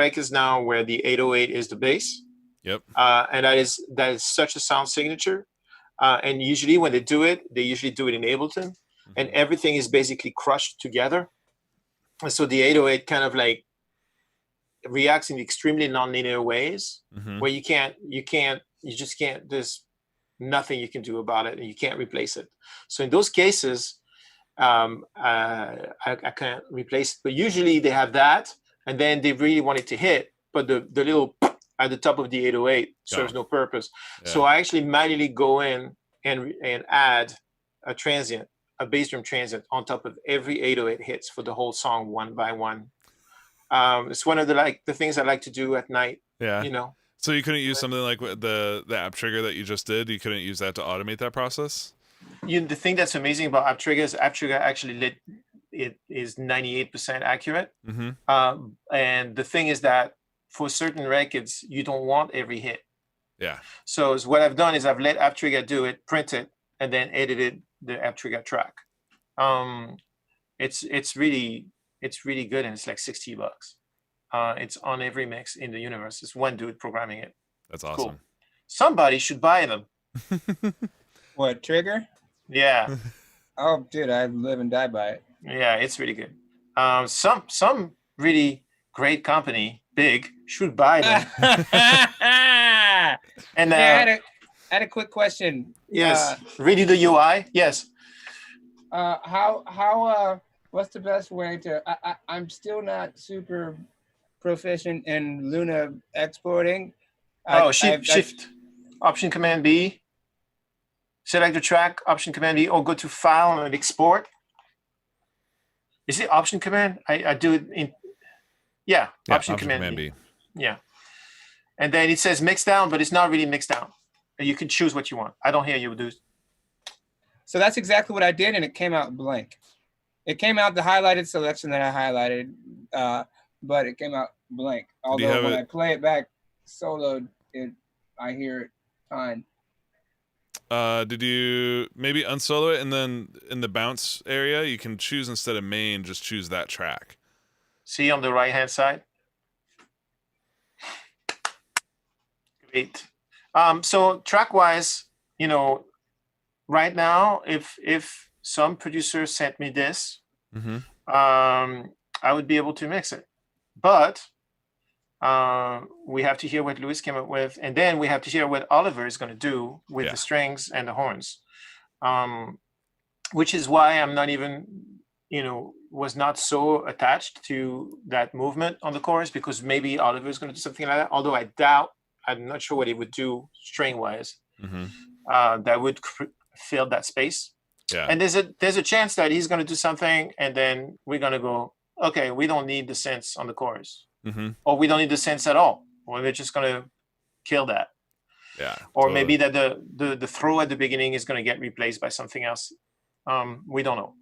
S2: records now where the 808 is the bass,
S1: Yep.
S2: and that is such a sound signature. And usually when they do it in Ableton, and
S1: Mhm.
S2: everything is basically crushed together. And so the 808 kind of like reacts in extremely nonlinear ways,
S1: Mhm.
S2: where you just can't, there's nothing you can do about it, and you can't replace it. So in those cases, I can't replace it. But usually they have that, and then they really want it to hit, but the little at the top of the 808 serves no purpose.
S1: Yeah.
S2: So I actually manually go in and add a transient, a bass drum transient, on top of every 808 hits for the whole song, one by one. It's one of the things I like to do at night.
S1: Yeah. So you couldn't use something like the app trigger that you just did? You couldn't use that to automate that process?
S2: The thing that's amazing about app trigger is app trigger actually it is 98% accurate.
S1: Mm-hmm.
S2: And the thing is that for certain records, you don't want every hit.
S1: Yeah.
S2: So what I've done is I've let app trigger do it, print it, and then edited the app trigger track. It's really good, and it's like $60. It's on every mix in the universe. It's one dude programming it.
S1: That's awesome.
S2: Cool. Somebody should buy them.
S3: What, Trigger?
S2: Yeah.
S3: Oh, dude, I live and die by it.
S2: Yeah, it's really good. Some really great company, big, should buy them. And
S3: I had a quick question.
S2: Yes, ready the UI? Yes.
S3: How what's the best way to? I'm still not super proficient in Luna exporting.
S2: Shift, Option Command B. Select the track, Option Command B, or go to File and Export. Is it Option Command? I do it in. Yeah, Option Command B. Yeah, and then it says mix down, but it's not really mixed down. You can choose what you want. I don't hear you, dude.
S3: So that's exactly what I did, and it came out blank. It came out the highlighted selection that I highlighted, but it came out blank. Although when I play it back soloed, I hear it fine.
S1: Did you maybe unsolo it, and then in the bounce area, you can choose, instead of main, just choose that track?
S2: See on the right-hand side? Great. So track-wise, right now, if some producer sent me this,
S1: mm-hmm.
S2: I would be able to mix it. But we have to hear what Louis came up with, and then we have to hear what Oliver is going to do with the strings and the horns, which is why I'm not even, was not so attached to that movement on the chorus, because maybe Oliver is going to do something like that. Although I'm not sure what he would do string-wise.
S1: Mm-hmm.
S2: That would fill that space.
S1: Yeah.
S2: And there's a chance that he's going to do something, and then we're going to go, okay, we don't need the synths on the chorus.
S1: Mm-hmm.
S2: Or we don't need the synths at all. Or we're just going to kill that.
S1: Yeah.
S2: Or maybe that the throw at the beginning is going to get replaced by something else. We don't know.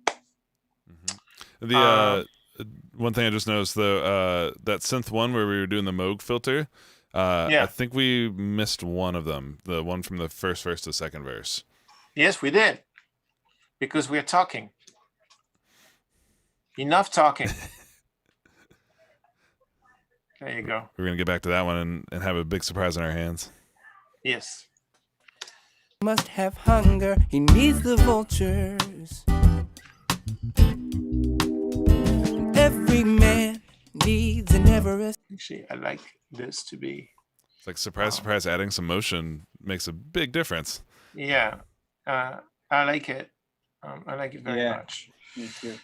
S1: Mm-hmm. The one thing I just noticed, though, that synth one where we were doing the Moog filter, I think we missed one of them, the one from the first verse to second verse.
S2: Yes, we did. Because we're talking. Enough talking. There you go.
S1: We're going to get back to that one and have a big surprise in our hands.
S2: Yes.
S4: Must have hunger. He needs the vultures. Every man needs an Everest.
S2: Actually, I like this to be.
S1: It's like surprise, adding some motion makes a big difference.
S2: Yeah, I like it. I like it very much.
S3: Me too.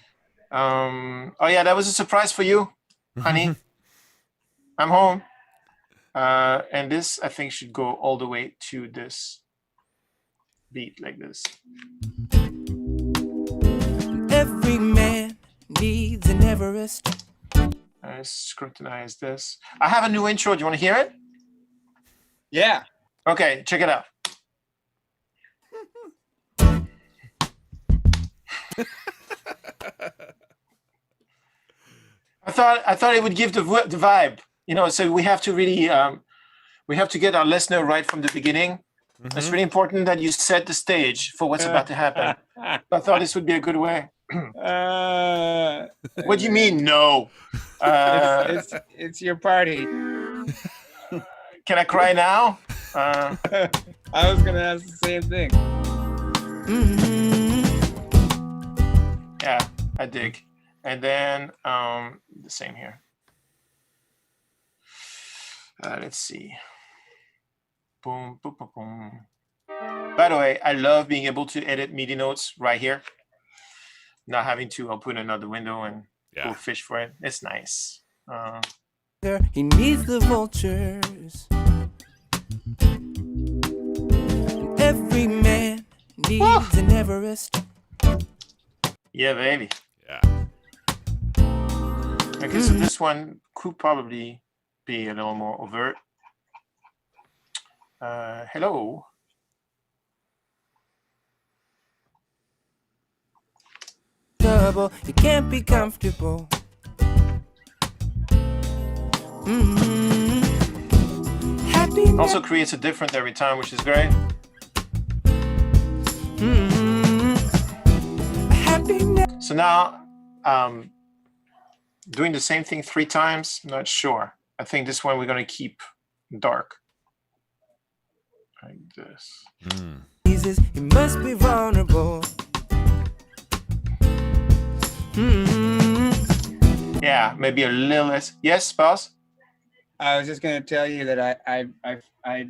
S2: Oh yeah, that was a surprise for you, honey. I'm home. And this, I think, should go all the way to this beat like this.
S4: Every man needs an Everest.
S2: I scrutinize this. I have a new intro. Do you want to hear it?
S3: Yeah.
S2: Okay, check it out. I thought it would give the vibe, you know. So we have to really we have to get our listener right from the beginning.
S1: Mm-hmm.
S2: It's really important that you set the stage for what's about to happen. I thought this would be a good way. What do you mean, no?
S3: It's your party.
S2: Can I cry now?
S3: I was gonna ask the same thing.
S2: Yeah, I dig. And then the same here. Let's see. Boom, boom, boom, boom. By the way, I love being able to edit MIDI notes right here. Not having to open another window and go fish for it. It's nice.
S4: He needs the vultures. Every man needs an Everest.
S2: Yeah, baby.
S1: Yeah.
S2: Okay, so this one could probably be a little more overt. Hello.
S4: You can't be comfortable. Happiness.
S2: Also creates a different every time, which is great.
S4: Happiness.
S2: So now, doing the same thing 3 times, not sure. I think this one we're gonna keep dark. Like this.
S4: Jesus, he must be vulnerable.
S2: Yeah, maybe a little less. Yes, boss?
S3: I was just gonna tell you that I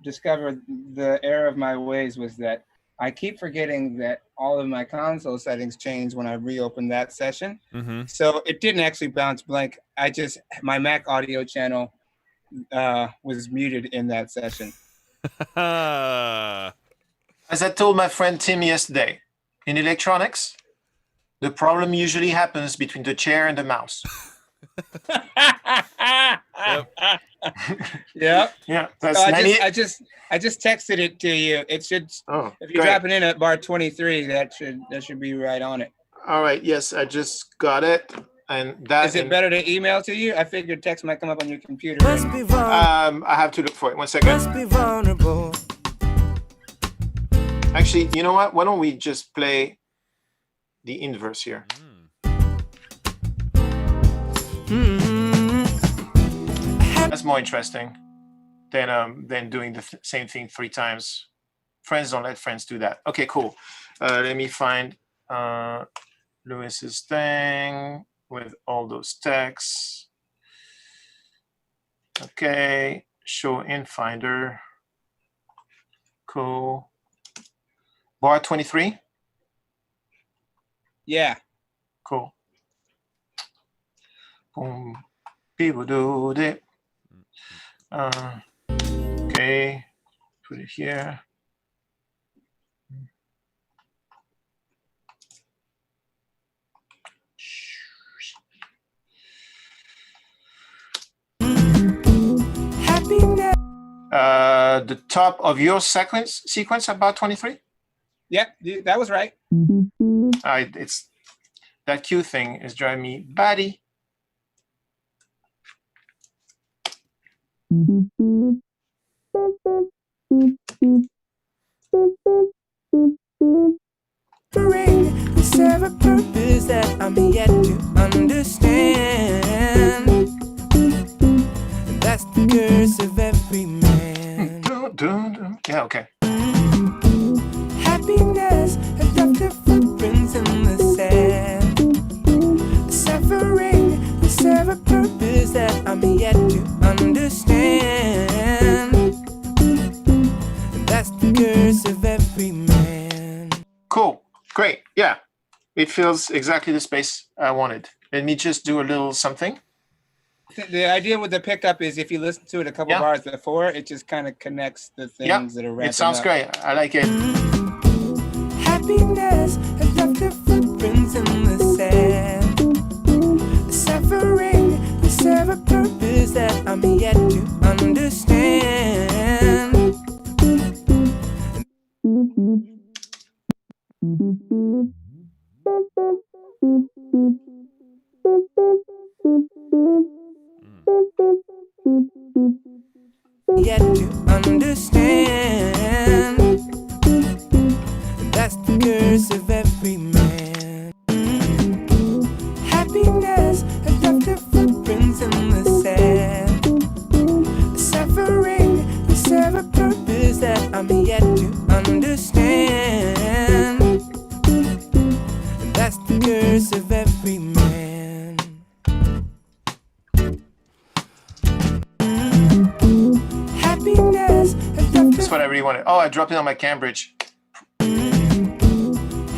S3: discovered the error of my ways was that I keep forgetting that all of my console settings changed when I reopened that session.
S1: Mm-hmm.
S3: So it didn't actually bounce blank. My Mac audio channel was muted in that session.
S2: As I told my friend Tim yesterday, in electronics, the problem usually happens between the chair and the mouse.
S3: Yep.
S2: Yeah, that's
S3: So
S2: 90.
S3: I just texted it to you. It should,
S2: Oh,
S3: if you
S2: great.
S3: drop it in at bar 23, that should be right on it.
S2: All right, yes, I just got it. And that
S3: Is it better to email to you? I figured text might come up on your computer.
S4: Must be vulnerable.
S2: I have to look for it. 1 second.
S4: Must be vulnerable.
S2: Actually, you know what? Why don't we just play the inverse here? That's more interesting than doing the same thing 3 times. Friends don't let friends do that. Okay, cool. Let me find Louis's thing with all those texts. Okay, show in Finder. Cool. Bar 23.
S3: Yeah.
S2: Cool. Boom. People do it. Okay. Put it here.
S4: Happiness.
S2: The top of your sequence about 23.
S3: Yeah, that was right.
S2: It's that Q thing is driving me batty.
S4: We serve a purpose that I'm yet to understand. And that's the curse of every man.
S2: Yeah, okay.
S4: Happiness has left her footprints in the sand. I'm yet to understand. That's the curse of every man.
S2: Cool. Great. Yeah. It feels exactly the space I wanted. Let me just do a little something.
S3: The idea with the pickup is if you listen to it a couple bars before, it just kind of connects the things that are ramping
S2: It sounds
S3: up.
S2: great. I like it.
S4: Happiness has left her footprints in the sand. Suffering will serve a purpose that I'm yet to understand. Yet to understand. That's the curse of every man. Happiness has left her footprints in the sand. Suffering will serve a purpose that I'm yet to understand. That's the curse of every man. Happiness has left
S2: That's what I really wanted. Oh, I dropped it on my Cambridge.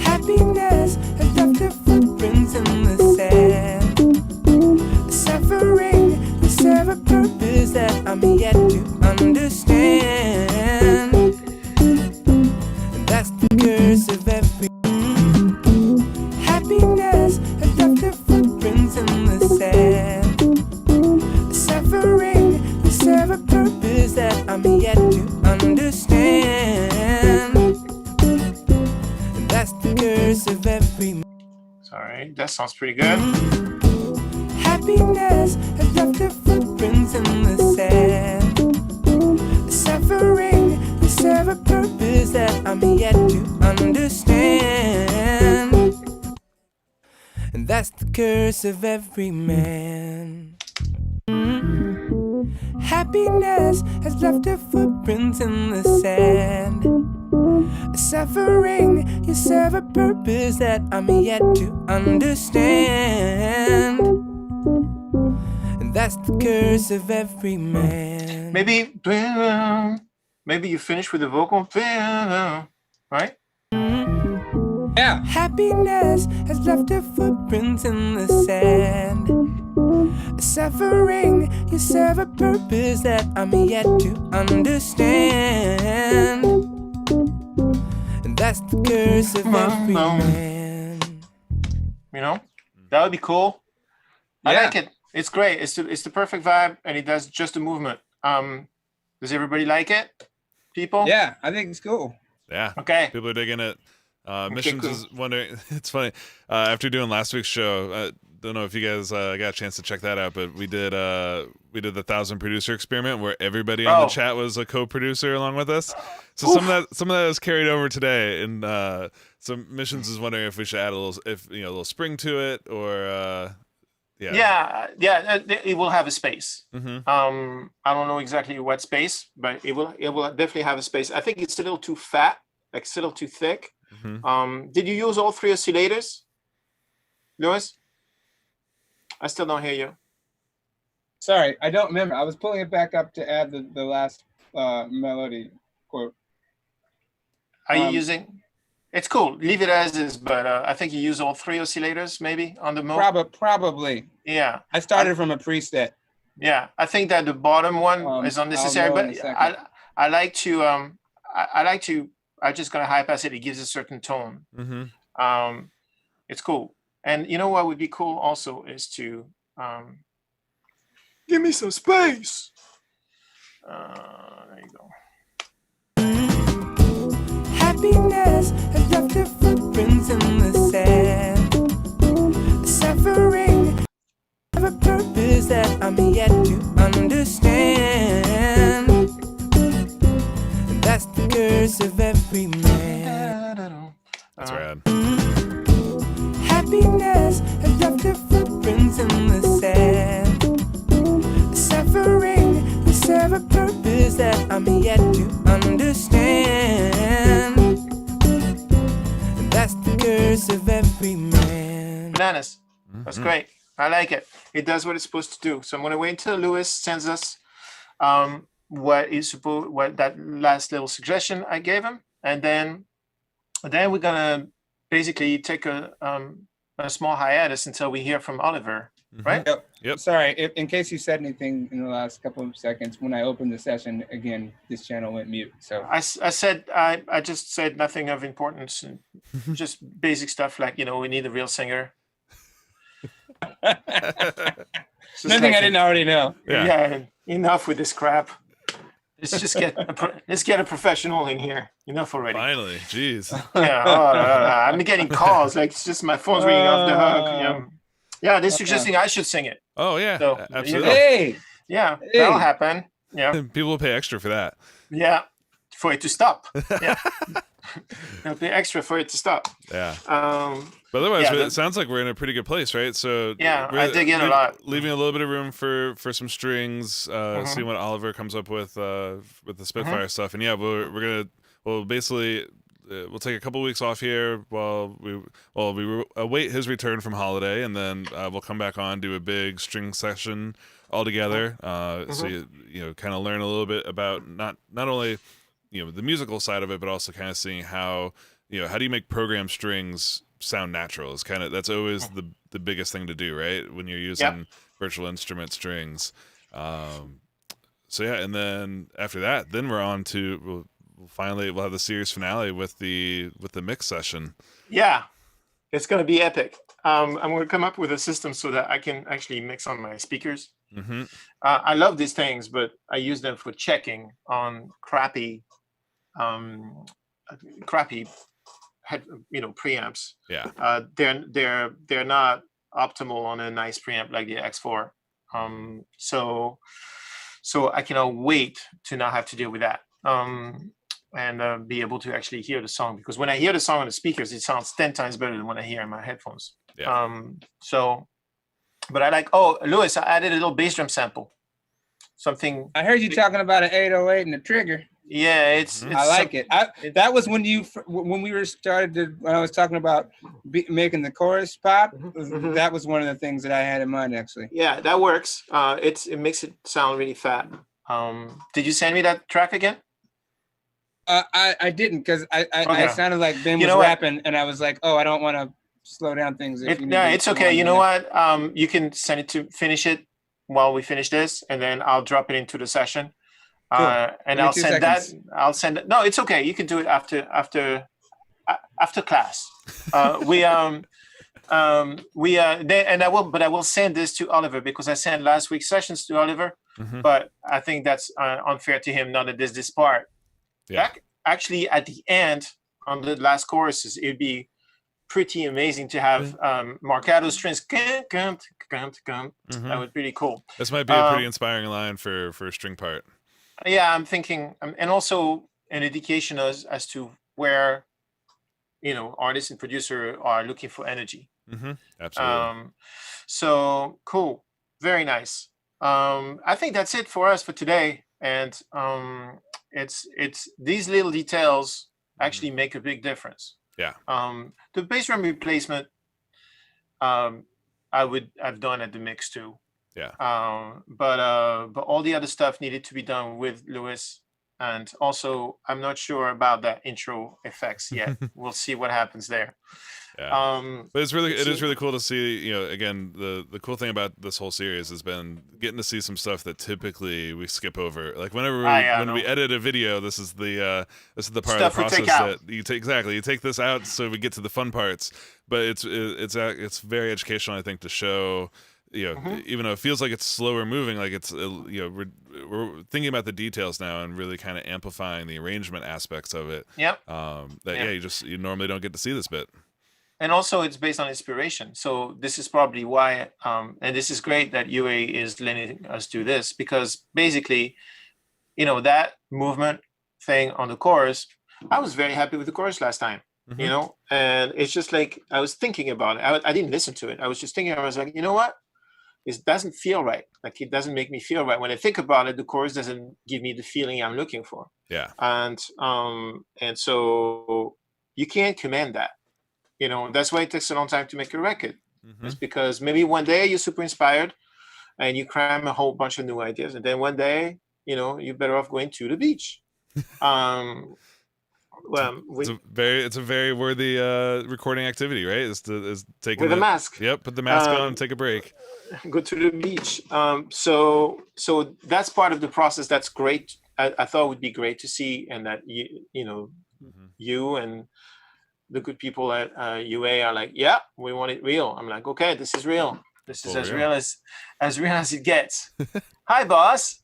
S4: Happiness has left her footprints in the sand. Suffering will serve a purpose that I'm yet to understand. That's the curse of every. Happiness has left her footprints in the sand. Suffering will serve a purpose that I'm yet to understand. That's the curse of every.
S2: Sorry, that sounds pretty good.
S4: Happiness has left her footprints in the sand. Suffering will serve a purpose that I'm yet to understand. And that's the curse of every man. Happiness has left her footprints in the sand. Suffering, you serve a purpose that I'm yet to understand. And that's the curse of every man.
S2: Maybe you finish with the vocal. Right?
S3: Yeah.
S4: Happiness has left her footprints in the sand. Suffering, you serve a purpose that I'm yet to understand. And that's the curse of every man.
S2: You know? That would be cool. I
S3: Yeah.
S2: like it. It's great. It's the perfect vibe, and it does just the movement. Does everybody like it? People?
S3: Yeah, I think it's cool.
S1: Yeah.
S2: Okay.
S1: People are digging it. Missions
S2: cool.
S1: is wondering. It's funny. After doing last week's show, don't know if you guys got a chance to check that out, but we did the 1,000 producer experiment where everybody on the chat was a co-producer along with us. So some of that is carried over today, and some Missions is wondering if we should add a little spring to it, or
S2: Yeah. It will have a space.
S1: Mm-hmm.
S2: I don't know exactly what space, but it will definitely have a space. I think it's a little too fat, like it's a little too thick.
S1: Mm-hmm.
S2: Did you use all 3 oscillators, Louis? I still don't hear you.
S3: Sorry, I don't remember. I was pulling it back up to add the last melody quote.
S2: Are you using? It's cool. Leave it as is, but I think you use all 3 oscillators maybe on the mode.
S3: Probably.
S2: Yeah.
S3: I started from a preset.
S2: Yeah, I think that the bottom one is unnecessary,
S3: I'll know in
S2: but
S3: a second.
S2: I like to I'm just gonna high pass it. It gives a certain tone.
S1: Mm-hmm.
S2: It's cool. And you know what would be cool also is to give me some space. There you go.
S4: Happiness has left her footprints in the sand. Suffering have a purpose that I'm yet to understand. That's the curse of every man.
S1: That's rad.
S4: Happiness has left her footprints in the sand. Suffering will serve a purpose that I'm yet to understand. That's the curse of every man.
S2: Bananas. That's great. I like it. It does what it's supposed to do. So I'm gonna wait until Louis sends us what that last little suggestion I gave him, and then we're gonna basically take a small hiatus until we hear from Oliver, right?
S1: Yep.
S3: Sorry, in case you said anything in the last couple of seconds, when I opened the session again, this channel went mute. So
S2: I said I just said nothing of importance and just basic stuff like, you know, we need a real singer.
S3: nothing I didn't already know.
S2: Yeah, enough with this crap. Let's just get a professional in here. Enough already.
S1: Finally, jeez.
S2: Yeah, I'm getting calls. Like, it's just my phone's ringing off the hook. You know? Yeah, they're suggesting I should sing it.
S1: Oh yeah,
S2: So,
S1: absolutely.
S3: Hey,
S2: Yeah, that'll happen. Yeah,
S1: People will pay extra for that.
S2: yeah, for it to stop. Yeah, they'll pay extra for it to stop.
S1: Yeah.
S2: Um,
S1: But otherwise,
S2: Yeah,
S1: it sounds like we're in a pretty good place, right? So
S2: Yeah,
S1: we're
S2: I dig in a lot.
S1: leaving a little bit of room for some strings,
S2: Mm-hmm.
S1: seeing what Oliver comes up with the Spitfire stuff, and yeah, we'll basically we'll take a couple weeks off here while we await his return from holiday, and then we'll come back on, do a big string session all together. So you kind of learn a little bit about not only the musical side of it, but also kind of seeing how how do you make program strings sound natural. Is that's always the biggest thing to do, right? When you're using virtual instrument strings. So yeah, and then after that, then we're on to we'll have the series finale with the mix session.
S2: yeah, it's gonna be epic. I'm gonna come up with a system so that I can actually mix on my speakers.
S1: Mm-hmm.
S2: I love these things, but I use them for checking on crappy preamps.
S1: Yeah.
S2: They're not optimal on a nice preamp like the X4. So I cannot wait to not have to deal with that. And be able to actually hear the song, because when I hear the song on the speakers, it sounds 10 times better than when I hear in my headphones.
S1: Yeah.
S2: But I like, Louis, I added a little bass drum sample. Something.
S3: I heard you talking about an 808 and a trigger.
S2: Yeah, it's
S3: I like it. That was when when I was talking about making the chorus pop.
S2: Mhm.
S3: That was one of the things that I had in mind, actually.
S2: Yeah, that works. It makes it sound really fat. Did you send me that track again?
S3: I didn't, because I sounded like Ben was rapping, and I was like, oh, I don't want to slow down things.
S2: It's okay. You know what? You can send it to finish it while we finish this, and then I'll drop it into the session.
S3: Cool.
S2: And I'll send that. I'll send it. No, it's okay. You can do it after class. I will send this to Oliver, because I sent last week's sessions to Oliver.
S1: Mm-hmm.
S2: But I think that's unfair to him. Now that there's this part.
S1: Yeah.
S2: Actually, at the end on the last choruses, it'd be pretty amazing to have Marcato strings.
S1: Mm-hmm.
S2: That would be really cool.
S1: This might be a pretty inspiring line for a string part.
S2: Yeah, I'm thinking, and also an indication as to where, artists and producer are looking for energy.
S1: Mm-hmm. Absolutely.
S2: So cool, very nice. I think that's it for us for today, and it's these little details actually make a big difference.
S1: Yeah.
S2: The bass drum replacement, I would have done at the mix too.
S1: Yeah.
S2: But all the other stuff needed to be done with Louis, and also I'm not sure about that intro effects yet. We'll see what happens there.
S1: Yeah. But it is really cool to see, again, the cool thing about this whole series has been getting to see some stuff that typically we skip over. Like whenever we edit a video, this is the part
S2: Stuff
S1: of the
S2: we take
S1: process
S2: out.
S1: that you take this out so we get to the fun parts. But it's very educational, I think, to show, even though it feels like it's slower moving, like it's we're thinking about the details now and really kind of amplifying the arrangement aspects of it.
S2: Yep.
S1: You normally don't get to see this bit.
S2: And also it's based on inspiration. So this is probably why, and this is great that UA is letting us do this, because basically, that movement thing on the chorus, I was very happy with the chorus last time,
S1: Mm-hmm.
S2: And it's just like, I was thinking about it. I didn't listen to it. I was just thinking, I was like, you know what? It doesn't feel right. Like, it doesn't make me feel right. When I think about it, the chorus doesn't give me the feeling I'm looking for.
S1: Yeah.
S2: And so you can't command that. That's why it takes a long time to make a record. It's because maybe one day you're super inspired and you cram a whole bunch of new ideas, and then one day, you're better off going to the beach. Well,
S1: it's a very worthy recording activity, right? Is taking
S2: with a mask.
S1: Yep, put the mask on and take a break.
S2: Go to the beach. So that's part of the process. That's great. I thought it would be great to see, and that you and the good people at UA are like, yeah, we want it real. I'm like, okay, this is real. This is as real as it gets. Hi, boss.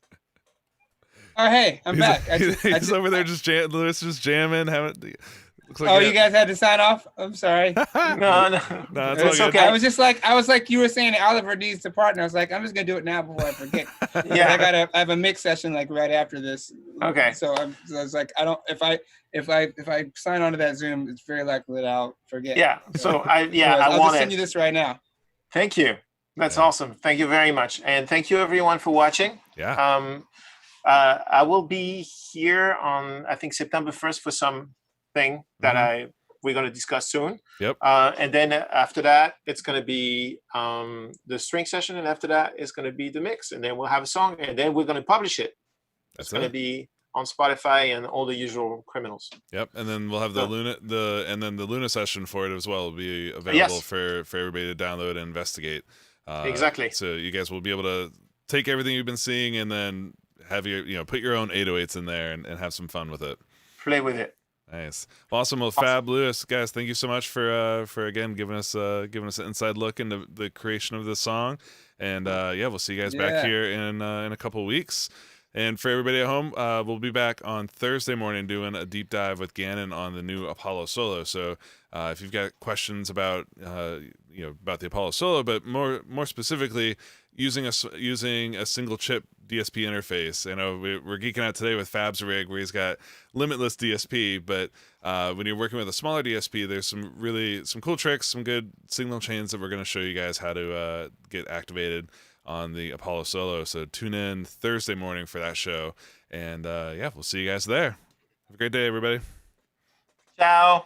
S3: Oh, hey, I'm back.
S1: He's over there Louis just jamming. Looks like
S3: you guys had to sign off? I'm sorry.
S2: No,
S1: it's
S2: okay.
S3: I was like you were saying Oliver needs to partner. I was like, I'm just gonna do it now before I forget.
S2: Yeah.
S3: I have a mix session like right after this.
S2: Okay.
S3: So I was like, if I sign on to that Zoom, it's very likely that I'll forget.
S2: Yeah. So I'll
S3: just send you this right now.
S2: Thank you. That's awesome. Thank you very much. And thank you everyone for watching.
S1: Yeah.
S2: I will be here on, I think, September 1st for something that we're going to discuss soon.
S1: Yep.
S2: And then after that, it's going to be the string session. And after that, it's going to be the mix. And then we'll have a song. And then we're going to publish it. It's going to be on Spotify and all the usual criminals.
S1: Yep. And then we'll have the Luna session for it as well will be available for everybody to download and investigate.
S2: Exactly.
S1: So you guys will be able to take everything you've been seeing and then have put your own 808s in there and have some fun with it.
S2: Play with it.
S1: Nice. Awesome. Well, Fab, Louis, guys, thank you so much for again giving us an inside look into the creation of this song. And we'll see you guys back here in a couple of weeks. And for everybody at home, we'll be back on Thursday morning doing a deep dive with Gannon on the new Apollo Solo. So if you've got questions about about the Apollo Solo, but more specifically using a single chip DSP interface. I know we're geeking out today with Fab's rig where he's got limitless DSP, but when you're working with a smaller DSP, there's some cool tricks, some good signal chains that we're going to show you guys how to get activated on the Apollo Solo. So tune in Thursday morning for that show, and we'll see you guys there. Have a great day, everybody.
S2: Ciao.